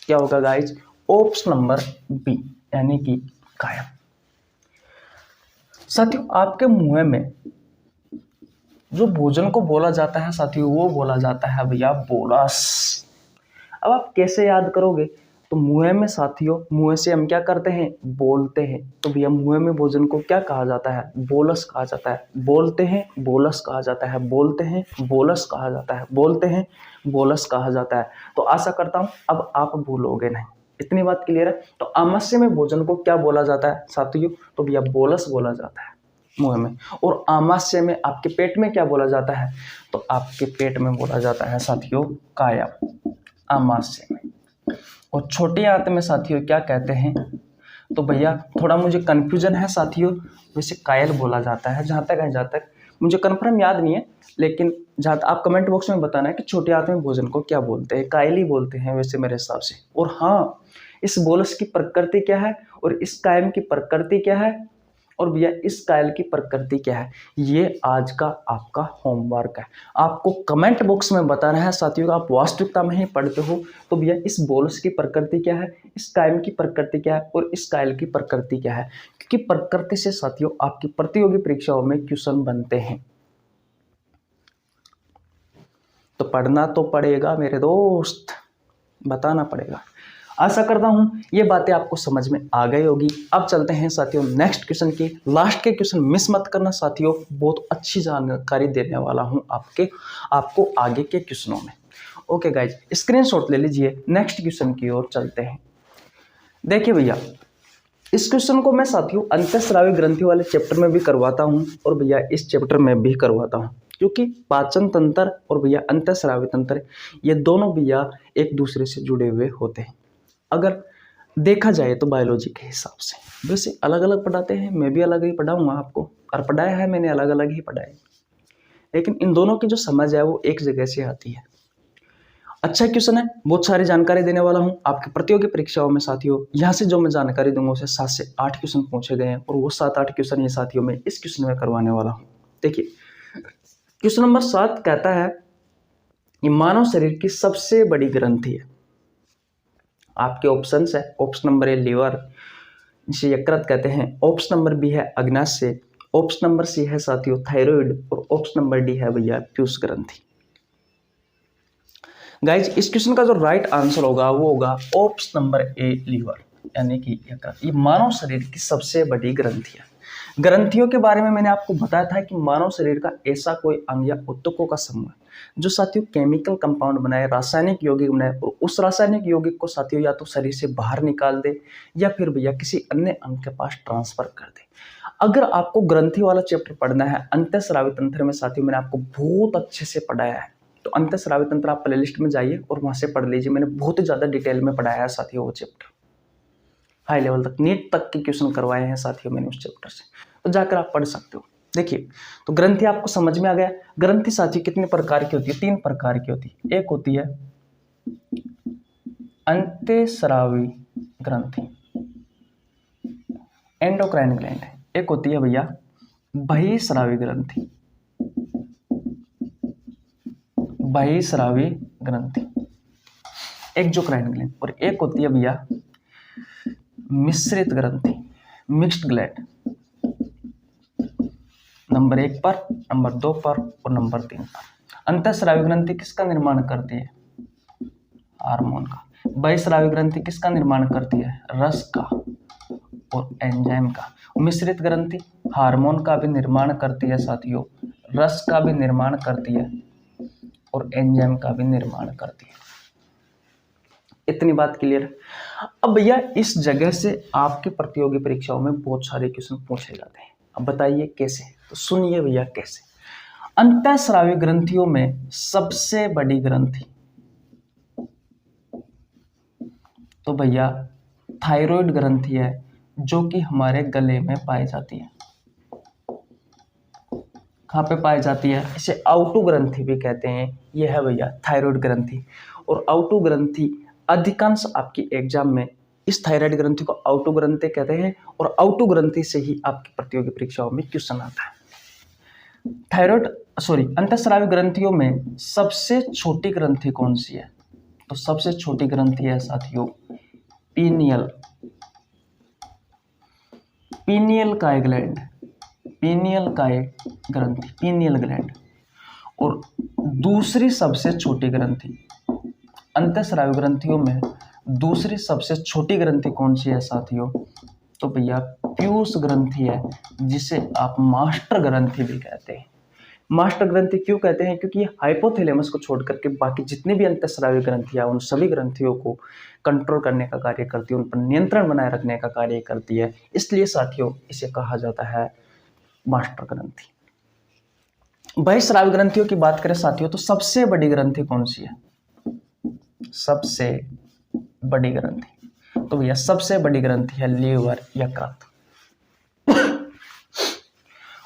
क्या होगा गाइज? ऑप्शन नंबर बी यानी कि कायम। साथियों आपके मुंह में जो भोजन को बोला जाता है साथियों, वो बोला जाता है भैया बोलस। अब आप कैसे याद करोगे, तो मुंह में साथियों, मुंह से हम क्या करते हैं, बोलते हैं। तो भैया मुंह में भोजन को क्या कहा जाता है, बोलस कहा जाता है। बोलते हैं बोलस कहा जाता है, बोलते हैं बोलस कहा जाता है, बोलते हैं बोलस कहा जाता है। तो आशा करता हूं अब आप भूलोगे नहीं। इतनी बात क्लियर है। तो आमाशय में भोजन को क्या बोला जाता है साथियों, तो भैया बोलस बोला जाता है मुंह में। और आमाशय में आपके पेट में क्या बोला जाता है, तो आपके पेट में बोला जाता है साथियों कायम, आमाशय में। और छोटी आंत में साथियों क्या कहते हैं, तो भैया थोड़ा मुझे कंफ्यूजन है साथियों, वैसे कायल बोला जाता है जहाँ तक है, जहाँ तक मुझे कंफर्म याद नहीं है, लेकिन जहाँ आप कमेंट बॉक्स में बताना है कि छोटी आंत में भोजन को क्या बोलते हैं, कायल ही बोलते हैं वैसे मेरे हिसाब से। और हाँ इस बोलस की प्रकृति क्या है और इस कायम की प्रकृति क्या है, और भैया इस कायल की प्रकृति क्या है, ये आज का आपका होमवर्क है। आपको कमेंट बॉक्स में बताना है साथियों, आप वास्तविकता में ही पढ़ते हो, तो भैया इस बोलस की प्रकृति क्या है, इस कायम की प्रकृति क्या है और इस कायल की प्रकृति क्या है। क्योंकि प्रकृति से साथियों आपकी प्रतियोगी परीक्षाओं में क्वेश्चन बनते हैं। तो पढ़ना तो पड़ेगा मेरे दोस्त, बताना पड़ेगा। आशा करता हूं ये बातें आपको समझ में आ गई होगी। अब चलते हैं साथियों नेक्स्ट क्वेश्चन की। लास्ट के क्वेश्चन मिस मत करना साथियों, बहुत अच्छी जानकारी देने वाला हूं आपको आगे के क्वेश्चनों में। ओके गाइज स्क्रीनशॉट ले लीजिए, नेक्स्ट क्वेश्चन की ओर चलते हैं। देखिए भैया इस क्वेश्चन को मैं साथियों अंतःस्रावी ग्रंथि वाले चैप्टर में भी करवाता हूं और भैया इस चैप्टर में भी करवाता हूं। क्योंकि पाचन तंत्र और भैया अंतःस्रावी तंत्र ये दोनों भैया एक दूसरे से जुड़े हुए होते हैं अगर देखा जाए तो बायोलॉजी के हिसाब से। वैसे अलग अलग पढ़ाते हैं, मैं भी अलग ही पढ़ाऊंगा आपको, और पढ़ाया है मैंने अलग अलग ही पढ़ाया, लेकिन इन दोनों की जो समझ है वो एक जगह से आती है। अच्छा क्वेश्चन है, बहुत सारी जानकारी देने वाला हूँ आपके प्रतियोगी परीक्षाओं में साथियों। यहाँ से जो मैं जानकारी दूंगा उसे 7 से 8 क्वेश्चन पूछे गए हैं और वो 7-8 क्वेश्चन ये साथियों में इस क्वेश्चन में करवाने वाला हूँ। देखिए क्वेश्चन नंबर 7 कहता है ये मानव शरीर की सबसे बड़ी ग्रंथि है। आपके ऑप्शन है, ऑप्शन नंबर ए लीवर जिसे यकृत कहते हैं, ऑप्शन नंबर बी है अग्नाशय, ऑप्शन नंबर सी है साथियों थायराइड और ऑप्शन नंबर डी है भैया पीयूष ग्रंथि। गाइज इस क्वेश्चन का जो राइट आंसर होगा वो होगा ऑप्शन नंबर ए लीवर, यानी कि यकृत। ये मानव शरीर की सबसे बड़ी ग्रंथि है। ग्रंथियों के बारे में मैंने आपको बताया था कि मानव शरीर का ऐसा कोई अंग या ऊतकों का समूह है जो साथियों केमिकल कंपाउंड बनाए, रासायनिक यौगिक बनाए और उस रासायनिक यौगिक को साथियों या तो शरीर से बाहर निकाल दे या फिर भैया किसी अन्य अंग के पास ट्रांसफर कर दे। अगर आपको ग्रंथि वाला चैप्टर पढ़ना है अंतःस्रावी तंत्र में साथियों मैंने आपको बहुत अच्छे से पढ़ाया है, तो अंतःस्रावी तंत्र आप प्लेलिस्ट में जाइए और वहां से पढ़ लीजिए। मैंने बहुत ही ज्यादा डिटेल में पढ़ाया है साथियों वो चैप्टर, हाई लेवल तक नीट तक के क्वेश्चन करवाए हैं साथियों मैंने उस चैप्टर से, तो जाकर आप पढ़ सकते हो। देखिए तो ग्रंथि आपको समझ में आ गया। ग्रंथि साथियों कितने प्रकार की होती है? 3 प्रकार की होती है। एक होती है अंतःस्रावी ग्रंथि, एंडोक्राइन ग्लैंड है। एक होती है भैया बहिस्रावी ग्रंथि, बहिस्रावी ग्रंथि एक्सोक्राइन ग्लैंड, और एक होती है भैया मिश्रित ग्रंथि, मिक्स्ड ग्लैंड। नंबर 1 पर, नंबर 2 पर और नंबर 3 पर। अंतःस्रावी ग्रंथि किसका निर्माण करती है? हार्मोन का। बहिस्रावी ग्रंथि किसका निर्माण करती है? रस का और एंजाइम का। मिश्रित ग्रंथि हार्मोन का भी निर्माण करती है साथियों, रस का भी निर्माण करती है और एंजाइम का भी निर्माण करती है। इतनी बात क्लियर है। अब भैया इस जगह से आपके प्रतियोगी परीक्षाओं में बहुत सारे क्वेश्चन पूछे जाते हैं। अब बताइए कैसे? तो सुनिए भैया कैसे। अंतःस्रावी ग्रंथियों में सबसे बड़ी ग्रंथि तो भैया थायराइड ग्रंथि है, जो कि हमारे गले में पाई जाती है। कहाँ पे पाई जाती है? इसे आउटू ग्रंथि भी कहते हैं। यह है भैया थायराइड ग्रंथि। और आउटू ग्रंथि अधिकांश आपकी एग्जाम में इस थायराइड ग्रंथि को आउटू ग्रंथि कहते हैं और आउटू ग्रंथि से ही आपकी प्रतियोगी परीक्षाओं में क्वेश्चन आता है। अंतःस्रावी ग्रंथियों में सबसे छोटी ग्रंथि कौन सी है? तो सबसे छोटी ग्रंथि है साथियों पीनियल, पीनियल काय ग्लैंड, पीनियल काय ग्रंथि, पीनियल ग्लैंड। और दूसरी सबसे छोटी ग्रंथि अंतःस्रावी ग्रंथियों में दूसरी सबसे छोटी ग्रंथि कौन सी है साथियों? तो भैया पीयूष ग्रंथि है, जिसे आप मास्टर ग्रंथि भी कहते हैं। मास्टर ग्रंथि क्यों कहते हैं? क्योंकि ये हाइपोथैलेमस को छोड़ करके बाकी जितनी भी अंतःस्रावी ग्रंथियां उन सभी ग्रंथियों को कंट्रोल करने का कार्य करती है, उन पर नियंत्रण बनाए रखने का कार्य करती है, इसलिए साथियों इसे कहा जाता है मास्टर ग्रंथि। बहिस्रावी ग्रंथियों की बात करें साथियों तो सबसे बड़ी ग्रंथि कौन सी है? सबसे बड़ी ग्रंथि तो भैया सबसे बड़ी ग्रंथि है लीवर, यकृत।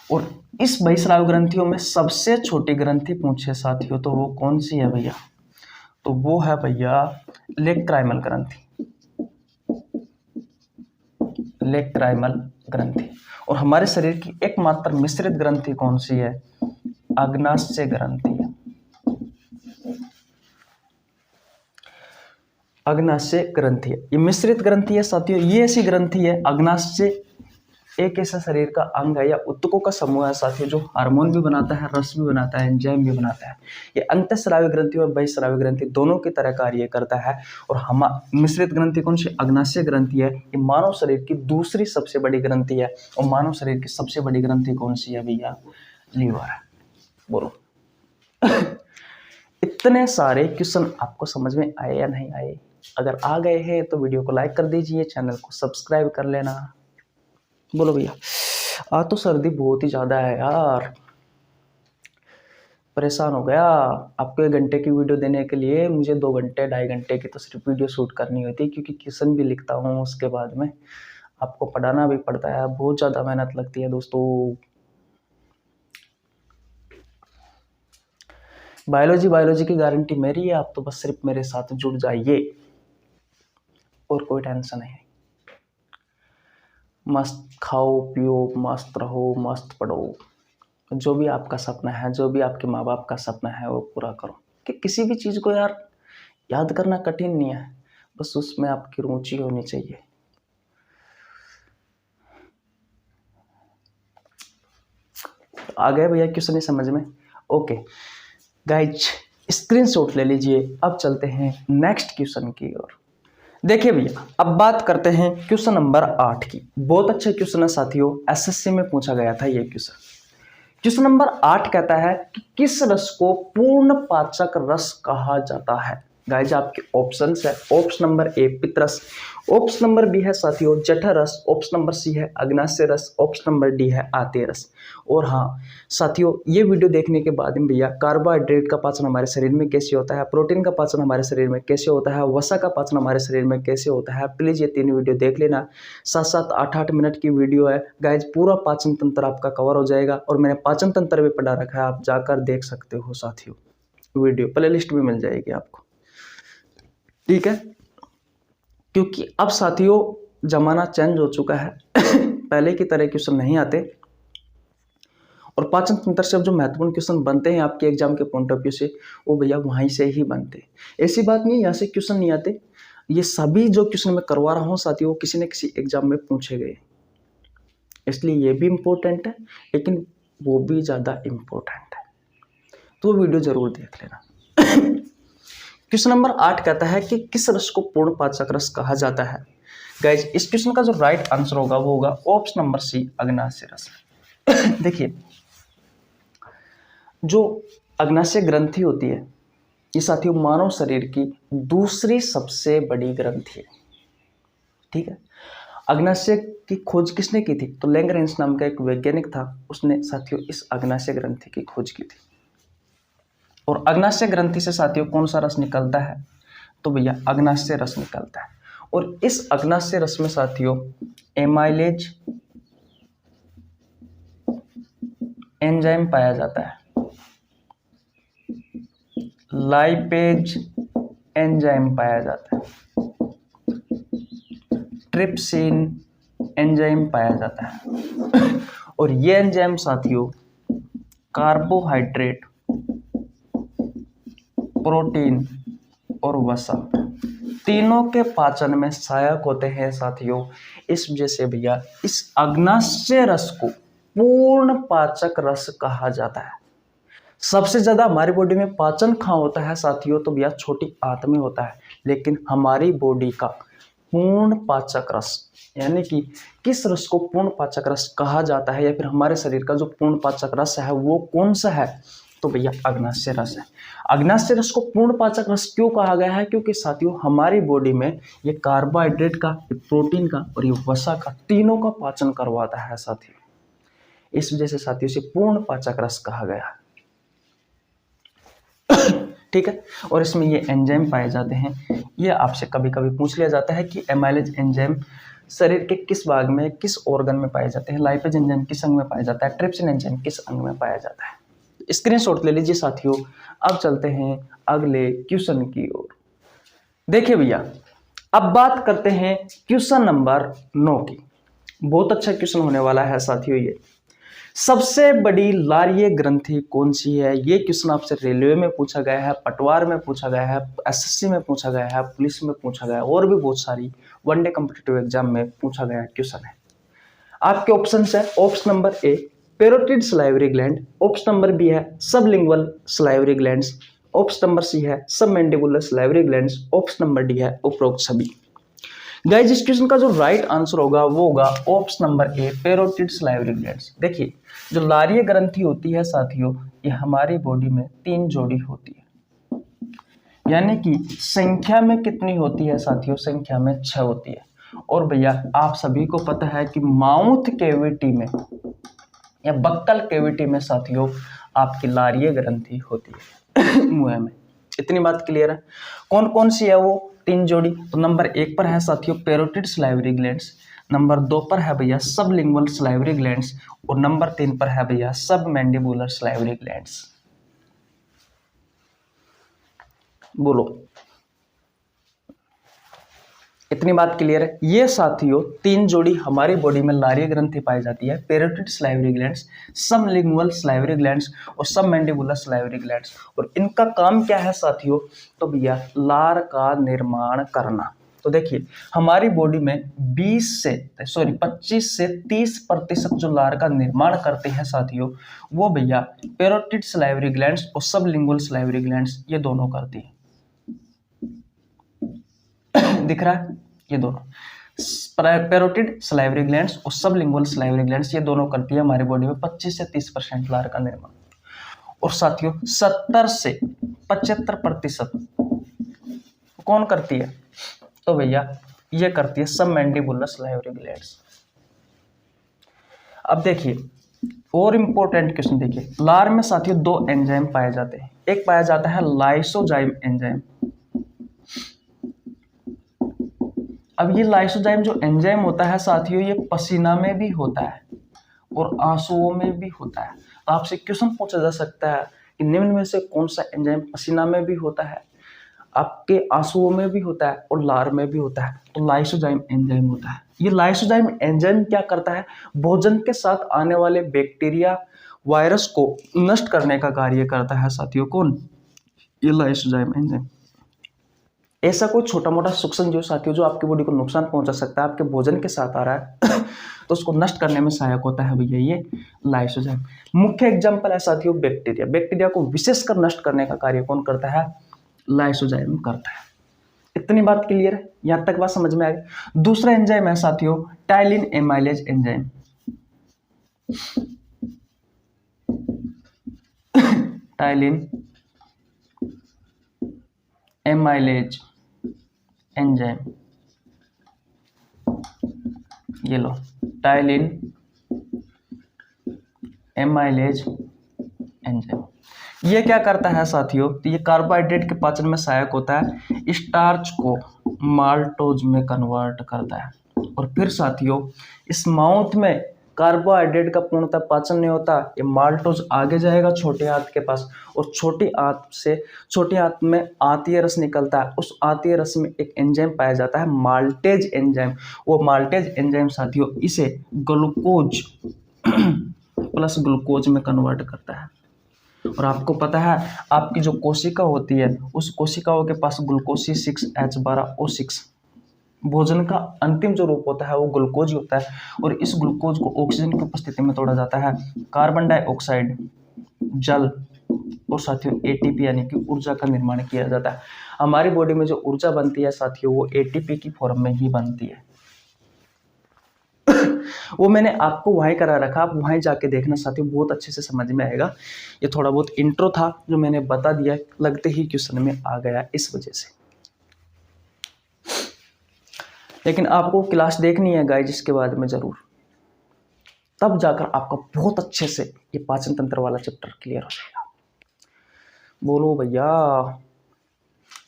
और इस बहिस्रावी ग्रंथियों में सबसे छोटी ग्रंथि पूछे साथियों तो वो कौन सी है भैया? तो वो है भैया लेक्राइमल ग्रंथि, लेक्राइमल ग्रंथि। और हमारे शरीर की एकमात्र मिश्रित ग्रंथि कौन सी है? अग्नाशय ग्रंथि है, अग्नाशय ग्रंथि है। ये मिश्रित ग्रंथि है साथियों। ये ऐसी ग्रंथि है, अग्नाशय एक ऐसा शरीर का अंग है या ऊतकों का समूह है साथियों जो हार्मोन भी बनाता है, रस भी बनाता है, एंजाइम भी बनाता है। ये अंतःस्रावी ग्रंथि और बहिस्रावी ग्रंथि दोनों की तरह कार्य करता है। और हम मिश्रित ग्रंथि कौन सी? अग्नाशय ग्रंथि है। ये मानव शरीर की दूसरी सबसे बड़ी ग्रंथि है। और मानव शरीर की सबसे बड़ी ग्रंथि कौन सी है भैया? लीवर है। बोलो इतने सारे क्वेश्चन आपको समझ में आए या नहीं आए? अगर आ गए हैं तो वीडियो को लाइक कर दीजिए, चैनल को सब्सक्राइब कर लेना। बोलो भैया। आज तो सर्दी बहुत ही ज्यादा है यार। परेशान हो गया। आपको 1 घंटे की वीडियो देने के लिए मुझे 2 घंटे 2.5 घंटे की तो सिर्फ वीडियो शूट करनी होती है, क्योंकि क्वेश्चन भी लिखता हूँ, उसके बाद में आपको पढ़ाना भी पड़ता है, बहुत ज़्यादा मेहनत लगती है दोस्तों। बायोलॉजी की गारंटी मेरी है, आप तो बस सिर्फ मेरे साथ जुड़ जाइए और कोई टेंशन नहीं। मस्त खाओ पियो, मस्त रहो, मस्त पढ़ो, जो भी आपका सपना है, जो भी आपके माँ बाप का सपना है वो पूरा करो। कि किसी भी चीज़ को यार याद करना कठिन नहीं है, बस उसमें आपकी रुचि होनी चाहिए। आ गए भैया क्वेश्चन समझ में? ओके गाइज, स्क्रीनशॉट ले लीजिए। अब चलते हैं नेक्स्ट क्वेश्चन की ओर। देखिए भैया, अब बात करते हैं क्वेश्चन नंबर 8 की। बहुत अच्छा क्वेश्चन है साथियों, एसएससी में पूछा गया था ये क्वेश्चन। क्वेश्चन नंबर 8 कहता है कि किस रस को पूर्ण पाचक रस कहा जाता है? गाइज आपके ऑप्शंस है, ऑप्शन नंबर ए पित्तरस, ऑप्शन नंबर बी है साथियों जठर रस, ऑप्शन नंबर सी है अग्नाशय रस, ऑप्शन नंबर डी है आतेय रस। और हाँ साथियों, ये वीडियो देखने के बाद में भैया कार्बोहाइड्रेट का पाचन हमारे शरीर में कैसे होता है, प्रोटीन का पाचन हमारे शरीर में कैसे होता है, वसा का पाचन हमारे शरीर में कैसे होता है, प्लीज ये 3 वीडियो देख लेना। 7-7 8-8 मिनट की वीडियो है गाइज, पूरा पाचन तंत्र आपका कवर हो जाएगा। और मैंने पाचन तंत्र भी पढ़ा रखा है, आप जाकर देख सकते हो साथियों, वीडियो प्ले लिस्ट भी मिल जाएगी आपको, ठीक है। क्योंकि अब साथियों जमाना चेंज हो चुका है पहले की तरह क्वेश्चन नहीं आते, और पाचन तंत्र से अब जो महत्वपूर्ण क्वेश्चन बनते हैं आपके एग्जाम के पॉइंट ऑफ व्यू से, वो भैया वहीं से ही बनते हैं। ऐसी बात नहीं यहाँ से क्वेश्चन नहीं आते, ये सभी जो क्वेश्चन मैं करवा रहा हूँ साथियों किसी न किसी एग्जाम में पूछे गए, इसलिए ये भी इम्पोर्टेंट है, लेकिन वो भी ज़्यादा इम्पोर्टेंट है, तो वीडियो जरूर देख लेना। क्वेश्चन नंबर 8 कहता है कि किस रस को पूर्ण पाचक रस कहा जाता है? गाइज इस क्वेश्चन का जो राइट आंसर होगा वो होगा ऑप्शन नंबर सी अग्नाशय रस। देखिए जो अग्नाशय ग्रंथि होती है ये साथियों मानव शरीर की दूसरी सबसे बड़ी ग्रंथि है, ठीक है। अग्नाशय की खोज किसने की थी? तो लैंगरेंस नाम का एक वैज्ञानिक था, उसने साथियों इस अग्नाशय ग्रंथि की खोज की थी। और अग्नाशय ग्रंथि से साथियों कौन सा रस निकलता है? तो भैया अग्नाशय रस निकलता है। और इस अग्नाशय रस में साथियों एमाइलेज एंजाइम पाया जाता है, लाइपेज एंजाइम पाया जाता है, ट्रिप्सिन एंजाइम पाया जाता है। और ये एंजाइम साथियों कार्बोहाइड्रेट, प्रोटीन और वसा तीनों के पाचन में सहायक होते हैं साथियों। इस वजह से भैया इस अग्नाशय रस को पूर्ण पाचक रस कहा जाता है। सबसे ज्यादा हमारी बॉडी में पाचन कहाँ होता है साथियों? तो भैया छोटी आंत में होता है, लेकिन हमारी बॉडी का पूर्ण पाचक रस यानी कि किस रस को पूर्ण पाचक रस कहा जाता है, या फिर हमारे शरीर का जो पूर्ण पाचक रस है वो कौन सा है? तो भैया अग्नाशय रस है। अग्नाशय रस को पूर्ण पाचक रस क्यों कहा गया है? क्योंकि साथियों हमारी बॉडी में ये कार्बोहाइड्रेट का, ये प्रोटीन का और ये वसा का तीनों का पाचन करवाता है साथियों। इस वजह से साथियों से पूर्ण पाचक रस कहा गया, ठीक है। और इसमें ये एंजाइम पाए जाते हैं। ये आपसे कभी कभी पूछ लिया जाता है कि एमाइलेज एंजाइम शरीर के किस भाग में, किस ऑर्गन में पाए जाते हैं, लाइपेज एंजाइम किस अंग में पाया जाता है, ट्रिप्सिन एंजाइम किस अंग में पाया जाता है। स्क्रीनशॉट ले लीजिए साथियों। अब चलते हैं अगले क्वेश्चन की ओर। देखिए भैया अब बात करते हैं क्वेश्चन नंबर 9 की। बहुत अच्छा क्वेश्चन होने वाला है साथियों। ये सबसे बड़ी लारीय ग्रंथि कौन सी है? ये क्वेश्चन आपसे रेलवे में पूछा गया है, पटवार में पूछा गया है, एसएससी में पूछा गया है, पुलिस में पूछा गया है, और भी बहुत सारी वनडे कॉम्पिटिटिव एग्जाम में पूछा गया क्वेश्चन है। आपके ऑप्शन है option number A parotid salivary gland, option number B है sublingual salivary glands, option number C है submandibular salivary glands, option number D है उपरोक्त सभी। गाइस इस क्वेश्चन का जो राइट आंसर होगा वो होगा option number A parotid salivary glands. देखिए जो लारीय ग्रंथि होती है साथियों ये हमारी बॉडी में 3 जोड़ी होती है, यानी कि संख्या में कितनी होती है साथियों? संख्या में 6 होती है। और भैया आप सभी को पता है कि माउथ कैविटी में या बक्कल कैविटी में साथियों आपकी लारीय ग्रंथि होती है मुंह में। इतनी बात क्लियर है। कौन कौन सी है वो 3 जोड़ी? तो नंबर 1 पर है साथियों पैरोटिड सलाइवरी ग्लैंड्स, नंबर 2 पर है भैया सबलिंगुअल सलाइवरी ग्लैंड्स, और नंबर 3 पर है भैया सब मैंडिबुलर सलाइवरी ग्लैंड्स। बोलो, इतनी बात क्लियर है। ये साथियों 3 जोड़ी हमारी बॉडी में लारीय ग्रंथि पाई जाती है, parotid salivary glands, sublingual salivary glands और सब मैंडिबुलर सलाइवरी ग्लैंड्स। और इनका काम क्या है साथियों? तो भैया लार का निर्माण करना। तो देखिए हमारी बॉडी में 25 से 30% जो लार का निर्माण करते हैं साथियों, वो भैया पैरोटिड सलाइवरी ग्लैंड्स और सबलिंगुअल सलाइवरी ग्लैंड्स ये दोनों करती हैं। दिख रहा है? ये दोनों पैरोटिड सलाइवरी ग्लैंड्स और सबलिंगुअल सलाइवरी ग्लैंड्स ये दोनों करती है हमारी बॉडी में 25 से 30% लार का निर्माण। और साथियों 70 से 75% कौन करती है? तो भैया ये करती है सब मैंडिबुलर सलाइवरी ग्लैंड्स। अब देखिए और इंपॉर्टेंट क्वेश्चन देखिए, लार में साथियों 2 एंजाइम पाए जाते हैं। एक पाया जाता है लाइसोजाइम एंजाइम। अब ये लाइसोजाइम जो एंजाइम होता है साथियों, ये पसीना में भी होता है और आंसुओं में भी होता है। तो आपसे क्वेश्चन पूछा जा सकता है कि निम्न में से कौन सा एंजाइम पसीना में भी होता है, आपके आंसुओं में भी होता है और लार में भी होता है? तो लाइसोजाइम एंजाइम होता है। ये लाइसोजाइम एंजाइम क्या करता है? भोजन के साथ आने वाले बैक्टीरिया वायरस को नष्ट करने का कार्य करता है साथियों। कौन? ये लाइसोजाइम एंजाइम। ऐसा कोई छोटा मोटा सूक्ष्म जीव साथियों जो आपकी बॉडी को नुकसान पहुंचा सकता है, आपके भोजन के साथ आ रहा है तो उसको नष्ट करने में सहायक होता है भैया ये लाइसोजाइम। मुख्य एग्जांपल है साथियों बैक्टीरिया। बैक्टीरिया को विशेषकर नष्ट करने का कार्य कौन करता है? लाइसोजाइम करता है। इतनी बात क्लियर है? यहां तक बात समझ में आ गई। दूसरा एंजाइम है साथियों ptyalin amylase enzyme. Ptyalin amylase enzyme, ये लो टाइलिन एमाइलेज एंजाइम। ये क्या करता है साथियों? तो ये कार्बोहाइड्रेट के पाचन में सहायक होता है, स्टार्च को माल्टोज में कन्वर्ट करता है। और फिर साथियों इस माउथ में कार्बोहाइड्रेट का पूर्णतः पाचन नहीं होता, ये माल्टोज आगे जाएगा छोटे आंत के पास और छोटी आंत में आंतीय रस निकलता है। उस आंतीय रस में एक एंजाइम पाया जाता है माल्टेज एंजाइम। वो माल्टेज एंजाइम साथियों इसे ग्लूकोज प्लस ग्लूकोज में कन्वर्ट करता है। और आपको पता है आपकी जो कोशिका होती है उस कोशिकाओं के पास ग्लूकोज 6H12O6 भोजन का अंतिम जो रूप होता है वो ग्लूकोज ही होता है। और इस ग्लूकोज को ऑक्सीजन की उपस्थिति में तोड़ा जाता है, कार्बन डाइऑक्साइड, जल और साथियों एटीपी यानी कि ऊर्जा का निर्माण किया जाता है। हमारी बॉडी में जो ऊर्जा बनती है साथियों वो एटीपी की फॉर्म में ही बनती है। वो मैंने आपको वहीं करा रखा, आप वहीं जाके देखना साथियों, बहुत अच्छे से समझ में आएगा। ये थोड़ा बहुत इंट्रो था जो मैंने बता दिया, लगते ही क्वेश्चन में आ गया इस वजह से। लेकिन आपको क्लास देखनी है गाइस इसके बाद में जरूर, तब जाकर आपका बहुत अच्छे से ये पाचन तंत्र वाला चैप्टर क्लियर हो जाएगा। बोलो भैया,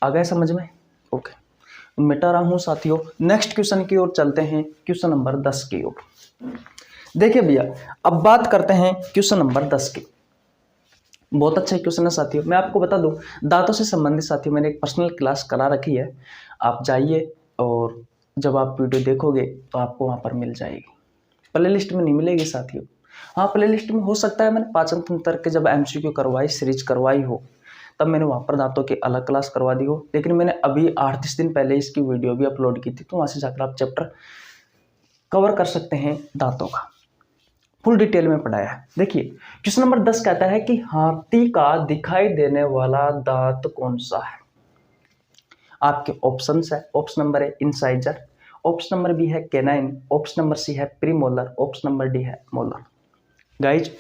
आ गए समझ में? ओके, मिटा रहा हूं साथियों। नेक्स्ट क्वेश्चन की ओर चलते हैं, क्वेश्चन नंबर 10 की ओर। देखिए भैया अब बात करते हैं क्वेश्चन नंबर 10 की। बहुत अच्छा क्वेश्चन है साथियों। मैं आपको बता दूं दांतों से संबंधित साथियों मैंने एक पर्सनल क्लास करा रखी है, आप जाइए और जब आप वीडियो देखोगे तो आपको वहाँ पर मिल जाएगी। प्ले लिस्ट में नहीं मिलेगी साथियों। हाँ प्ले लिस्ट में हो सकता है मैंने पाचन तंत्र के जब MCQ करवाई, सीरीज करवाई हो, तब मैंने वहाँ पर दांतों की अलग क्लास करवा दी हो। लेकिन मैंने अभी 8-10 दिन पहले इसकी वीडियो भी अपलोड की थी, तो वहाँ से जाकर आप चैप्टर कवर कर सकते हैं दांतों का, फुल डिटेल में पढ़ाया है। देखिए क्वेश्चन नंबर 10 कहता है कि हाथी का दिखाई देने वाला दांत कौन सा है? आपके ऑप्शंस है, ऑप्शन नंबर है इंसाइजर, ऑप्शन नंबर बी है कैनाइन, ऑप्शन नंबर सी है प्रीमोलर, ऑप्शन नंबर डी है मोलर। गाइज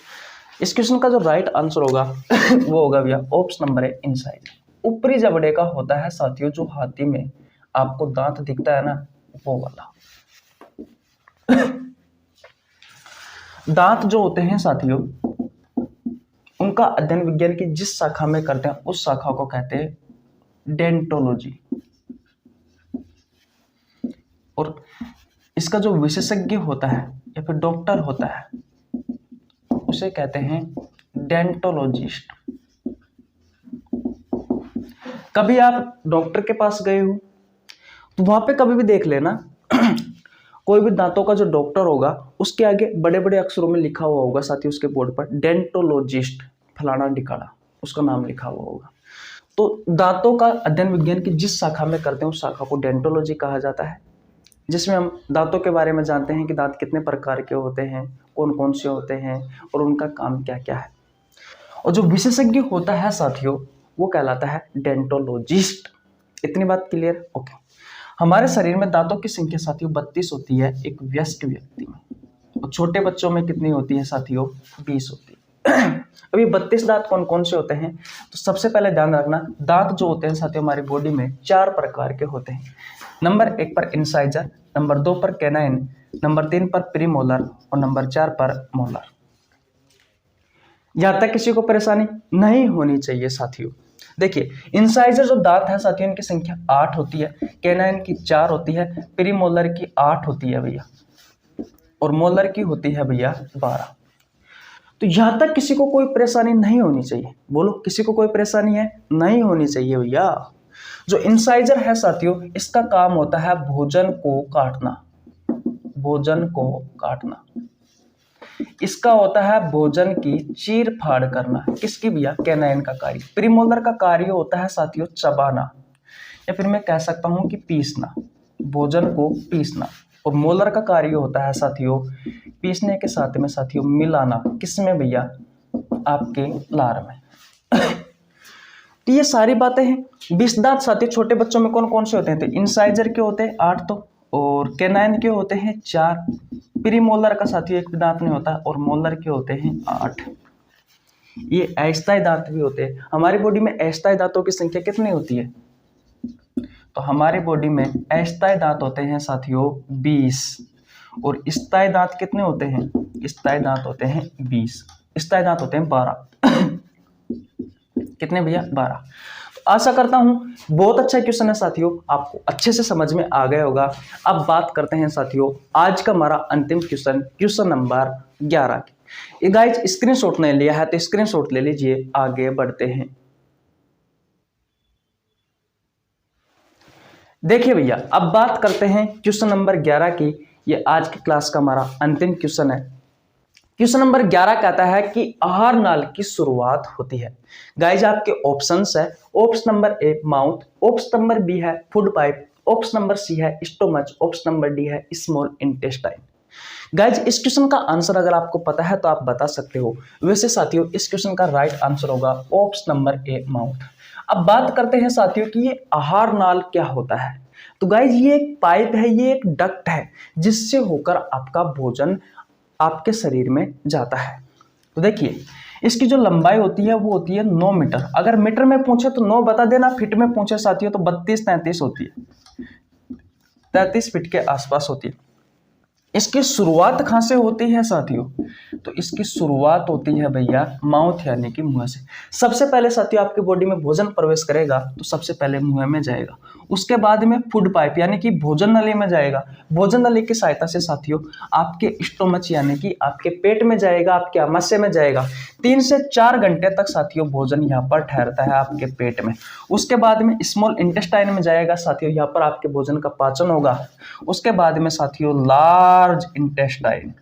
इस क्वेश्चन का जो राइट आंसर होगा वो होगा भैया ऑप्शन नंबर है इंसाइजर। ऊपरी जबड़े का होता है साथियों जो हाथी में आपको दांत दिखता है ना, वो वाला दांत जो होते हैं साथियों उनका अध्ययन विज्ञान की जिस शाखा में करते हैं उस शाखा को कहते हैं डेंटोलॉजी। और इसका जो विशेषज्ञ होता है या फिर डॉक्टर होता है उसे कहते हैं डेंटोलॉजिस्ट। कभी आप डॉक्टर के पास गए हो तो वहां पे कभी भी देख लेना कोई भी दांतों का जो डॉक्टर होगा उसके आगे बड़े बड़े अक्षरों में लिखा हुआ होगा, साथ ही उसके बोर्ड पर डेंटोलॉजिस्ट फलाना ढिकाना उसका नाम लिखा हुआ होगा। तो दांतों का अध्ययन विज्ञान की जिस शाखा में करते हैं उस शाखा को डेंटोलॉजी कहा जाता है, जिसमें हम दांतों के बारे में जानते हैं कि दांत कितने प्रकार के होते हैं, कौन कौन से होते हैं और उनका काम क्या क्या है। और जो विशेषज्ञ होता है साथियों वो कहलाता है डेंटोलॉजिस्ट। इतनी बात क्लियर? ओके। हमारे शरीर में दांतों की संख्या साथियों 32 होती है एक वयस्क व्यक्ति में, और छोटे बच्चों में कितनी होती है साथियों? 20 होती है। अब ये 32 दांत कौन कौन से होते हैं? तो सबसे पहले ध्यान रखना, दांत जो होते हैं साथियों हमारी बॉडी में 4 प्रकार के होते हैं। नंबर 1 पर इंसाइजर, नंबर 2 पर कैनाइन, नंबर 3 पर प्रीमोलर और नंबर 4 पर मोलर। यहां तक किसी को परेशानी नहीं होनी चाहिए साथियों। देखिए, इंसाइजर जो दांत है साथियों इनकी संख्या 8 होती है, कैनाइन की 4 होती है, प्रीमोलर की 8 होती है भैया, और मोलर की होती है भैया 12। तो यहां तक किसी को कोई परेशानी नहीं होनी चाहिए। बोलो, किसी को कोई परेशानी है? नहीं होनी चाहिए भैया। जो इंसाइजर है साथियों इसका काम होता है भोजन को काटना, भोजन को काटना। इसका होता है भोजन की चीर फाड़ करना। किसकी भैया? कैनाइन का कार्य। प्रीमोलर का कार्य होता है साथियों चबाना, या फिर मैं कह सकता हूं कि पीसना, भोजन को पीसना। और मोलर का कार्य होता है साथियों पीसने के साथ में साथियों मिलाना। किसमें भैया? आपके लार में। तो ये सारी बातें हैं। 20 दांत साथियों छोटे बच्चों में कौन कौन से होते हैं? तो इंसाइजर के होते हैं 8 तो, और कैनाइन के होते हैं 4, प्रीमोलर का साथियों एक भी दांत नहीं होता, और मोलर के होते हैं 8। ये अस्थायी दांत भी होते हैं। हमारी बॉडी में अस्थायी दांतों की संख्या कितनी होती है? तो हमारी बॉडी में अस्थायी दांत होते हैं साथियों 20, और स्थायी दांत कितने होते हैं? स्थायी दांत होते हैं 20, स्थायी दांत होते हैं 12। कितने भैया? 12। आशा करता हूं बहुत अच्छा क्वेश्चन है साथियों, आपको अच्छे से समझ में आ गया होगा। अब बात करते हैं साथियों आज का हमारा अंतिम क्वेश्चन, क्वेश्चन नंबर 11 की। ये गाइस स्क्रीनशॉट नहीं लिया है तो स्क्रीनशॉट ले लीजिए, आगे बढ़ते हैं। देखिए भैया, अब बात करते हैं क्वेश्चन नंबर 11 की। ये आज की क्लास का हमारा अंतिम क्वेश्चन है। क्वेश्चन नंबर 11 कहता है कि आहार नाल की शुरुआत होती है। गाइज आपके ऑप्शंस है, option number A mouth, option number B है food pipe, option number C है स्टोमच, ऑप्शन नंबर डी है स्मॉल इंटेस्टाइन। गाइज इस क्वेश्चन का आंसर अगर आपको पता है तो आप बता सकते हो। वैसे साथियों इस क्वेश्चन का राइट आंसर होगा ऑप्शन नंबर ए माउथ। अब बात करते हैं साथियों कि ये आहार नाल क्या होता है। तो गाइज ये एक पाइप है, ये एक डक्ट है जिससे होकर आपका भोजन आपके शरीर में जाता है। तो देखिए इसकी जो लंबाई होती है वो होती है 9 मीटर। अगर मीटर में पूछे तो 9 बता देना, फीट में पूछे साथियों तो 32-33 होती है, 33 फीट के आसपास होती है। इसकी शुरुआत कहां से होती है साथियों? तो इसकी शुरुआत होती है भैया माउथ यानी कि मुंह से। सबसे पहले साथियों आपकी बॉडी में भोजन प्रवेश करेगा तो सबसे पहले मुंह में जाएगा, उसके बाद में फूड पाइप यानी कि भोजन नली में जाएगा। भोजन नली की सहायता से साथियों आपके स्टोमच यानी कि आपके पेट में जाएगा, आपके आमाशय में जाएगा। 3 से 4 घंटे तक साथियों भोजन यहाँ पर ठहरता है आपके पेट में। उसके बाद में स्मॉल इंटेस्टाइन में जाएगा साथियों, यहाँ पर आपके भोजन का पाचन होगा। उसके बाद में साथियों लार्ज इंटेस्टाइन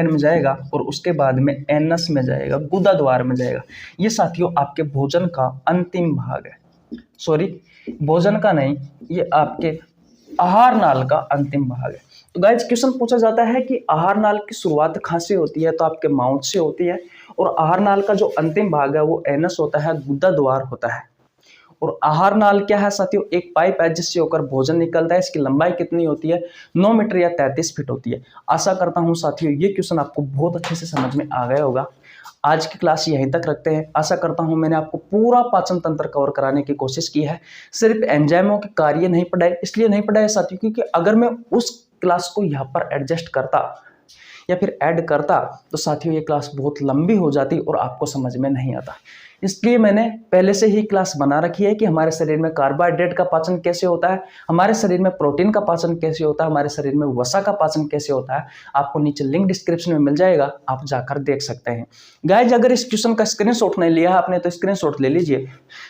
में जाएगा, और उसके बाद में एनस में जाएगा, गुदा द्वार में जाएगा। ये साथियों आपके भोजन का अंतिम भाग है। सॉरी, भोजन का नहीं, ये आपके आहार नाल का अंतिम भाग है। तो गाइज क्वेश्चन पूछा जाता है कि आहार नाल की शुरुआत कहां से होती है? तो आपके माउथ से होती है, और आहार नाल का जो अंतिम भाग है वो एनस होता है, गुदा द्वार होता है। और आहार नाल क्या है साथियों? एक पाइप है जिससे होकर भोजन निकलता है। इसकी लंबाई कितनी होती है? 9 मीटर या 33 फीट होती है। आशा करता हूं साथियों ये क्वेश्चन आपको बहुत अच्छे से समझ में आ गया होगा। आज की क्लास यहीं तक रखते हैं। आशा करता हूं मैंने आपको पूरा पाचन तंत्र कवर कराने की कोशिश की है। सिर्फ एंजाइमों के कार्य नहीं पढ़ाए, इसलिए नहीं पढ़ाए साथियों क्योंकि अगर मैं उस क्लास को यहाँ पर एडजस्ट करता या फिर ऐड करता तो साथियों ये क्लास बहुत लंबी हो जाती और आपको समझ में नहीं आता। इसलिए मैंने पहले से ही क्लास बना रखी है कि हमारे शरीर में कार्बोहाइड्रेट का पाचन कैसे होता है, हमारे शरीर में प्रोटीन का पाचन कैसे होता है, हमारे शरीर में वसा का पाचन कैसे होता है। आपको नीचे लिंक डिस्क्रिप्शन में मिल जाएगा, आप जाकर देख सकते हैं। गाइज अगर इस क्वेश्चन का स्क्रीनशॉट नहीं लिया आपने तो स्क्रीनशॉट ले लीजिए।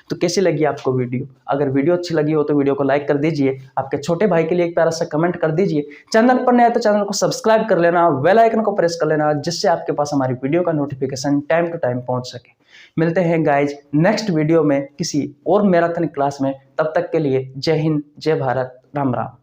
तो कैसी लगी आपको वीडियो? अगर वीडियो अच्छी लगी हो तो वीडियो को लाइक कर दीजिए, आपके छोटे भाई के लिए एक प्यारा सा कमेंट कर दीजिए, चैनल पर नया है तो चैनल को सब्सक्राइब कर लेना, बेल आइकन को प्रेस कर लेना, जिससे आपके पास हमारी वीडियो का नोटिफिकेशन टाइम टू टाइम पहुंच सके। मिलते हैं गाइज नेक्स्ट वीडियो में किसी और मैराथन क्लास में, तब तक के लिए जय हिंद, जय भारत, राम राम।